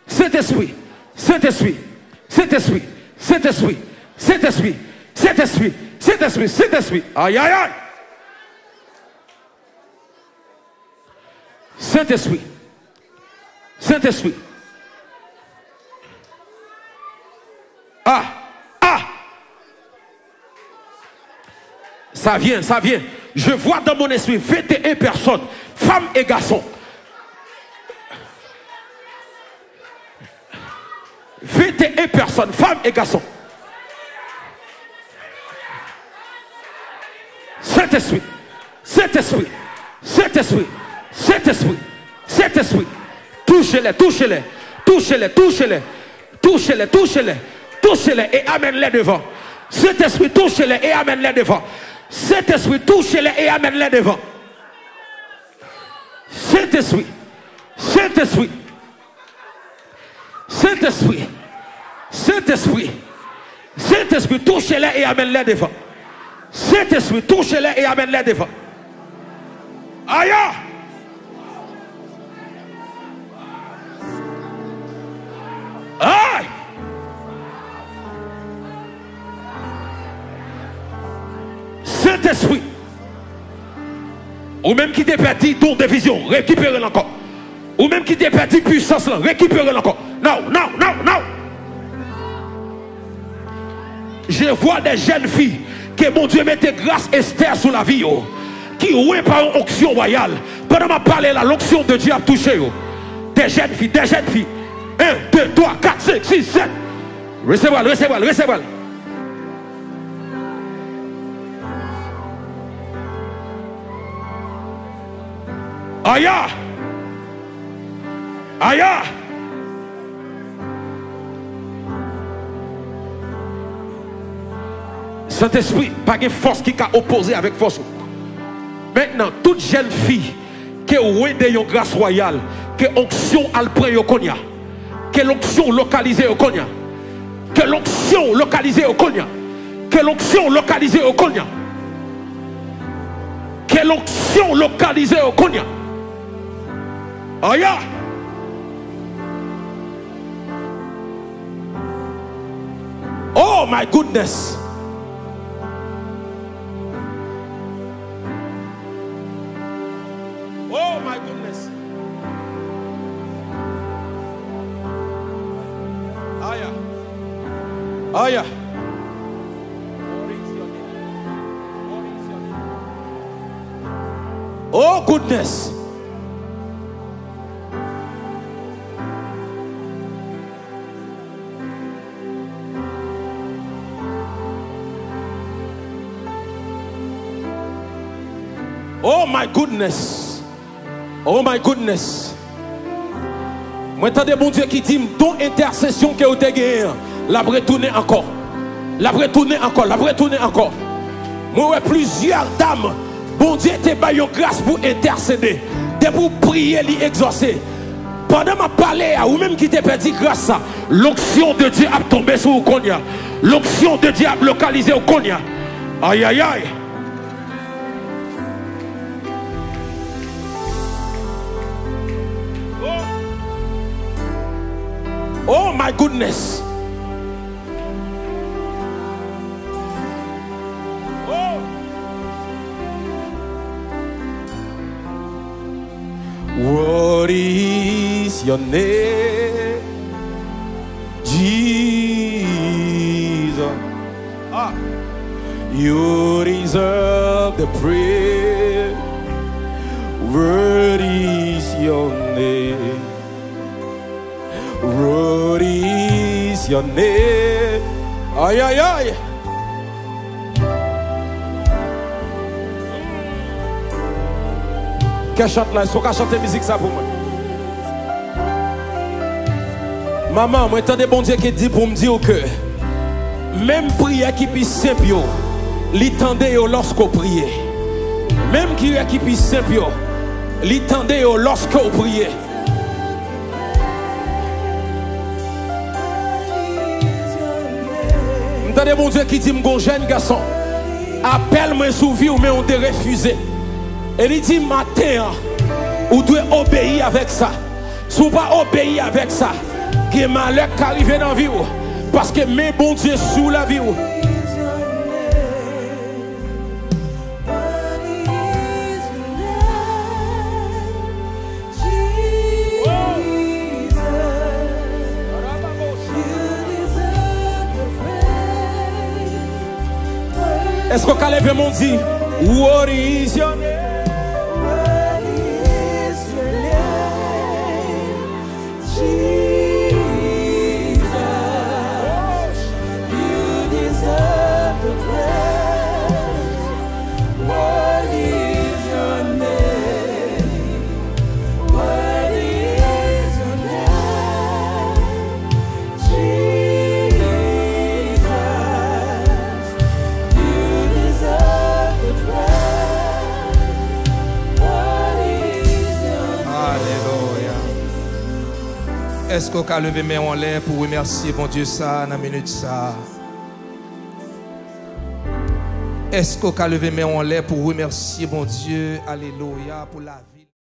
Saint-Esprit, Saint-Esprit, Saint-Esprit, Saint-Esprit, Saint-Esprit, Saint-Esprit, Saint-Esprit, Saint-Esprit. Aïe aïe aïe. Saint-Esprit. Saint-Esprit. Ah, ah. Ça vient, ça vient. Je vois dans mon esprit 21 personnes, femmes et garçons. 21 personnes, femmes et garçons. Saint-Esprit, Saint-Esprit, Saint-Esprit, Saint-Esprit, Saint-Esprit. Touchez-les, touchez-les, touchez-les, touchez-les, touchez-les, touchez-les, touchez-les et amène-les devant. Saint-Esprit, touchez-les et amène-les devant. Saint-Esprit, touchez-les et amène-les devant. Saint-Esprit, Saint-Esprit, Saint-Esprit, Saint-Esprit, Saint-Esprit, touchez-les et amène-les devant. Saint-Esprit, touchez-les et amène-les devant. Aïe! Aïe! Saint-Esprit, ou même qui t'est perdu ton de vision, récupérez-le encore. Ou même qui t'est perdu puissance, récupérez-le encore. Non, non, non, non. Je vois des jeunes filles que mon Dieu mette grâce Esther sur la vie, qui oué par une onction royale. Pendant que je parle là, l'onction de Dieu a touché. Des jeunes filles, des jeunes filles. 1, 2, 3, 4, 5, 6, 7. Recevez-le, recevez-le, recevez-le. Aïe! Aïe! Saint-Esprit, pas de force qui a opposé avec force. Maintenant, toute jeune fille qui a une grâce royale, que l'onction a le prêt au Konya, que l'onction localisée au Konya, que l'onction localisée au Konya, que l'onction localisée au Konya, que l'onction localisée au Konya. Aïe! Oh my goodness! Oh my goodness! Aïe! Aïe! Oh goodness! Oh my goodness. Oh my goodness. Moi entendez mon Dieu qui dit ton intercession que vous avez gagné, la retourner encore. La retourner encore, la retourner encore. Moi plusieurs dames, bon Dieu te ba yon grâce pour intercéder, de pour prier, li exaucer. Pendant ma parler ou même qui te perdu grâce ça, l'onction de Dieu a tombé sur vous Konya. L'onction de Dieu a localisé au Konya. Aïe aïe aïe. Oh my goodness. Oh. What is your name? Jesus. Ah. You deserve the praise. What is your name? What is your name? Aïe aïe aïe. Qui chante là? Est-ce qu'on chante musique ça pour moi? Maman, moi, entendez bon Dieu qui dit pour me dire que même prière qui est simple, l'entendez lorsqu'on prie. Même prière qui est simple, l'entendez lorsqu'on prie. Entendez mon Dieu qui dit, mon jeune garçon, appelle-moi sous vie ou mais on te refusé. Et il dit, matin, vous devez obéir avec ça. Si vous ne pas obéir avec ça, il y a malheur qui arrive dans la vie. Parce que mes bon Dieu sous la vie. Est-ce qu'on peut lever mon Dieu? What is your name? Est-ce qu'on peut lever mes mains en l'air pour remercier bon Dieu ça dans la minute ça? Est-ce qu'on peut lever mes mains en l'air pour remercier bon Dieu, alléluia, pour la vie?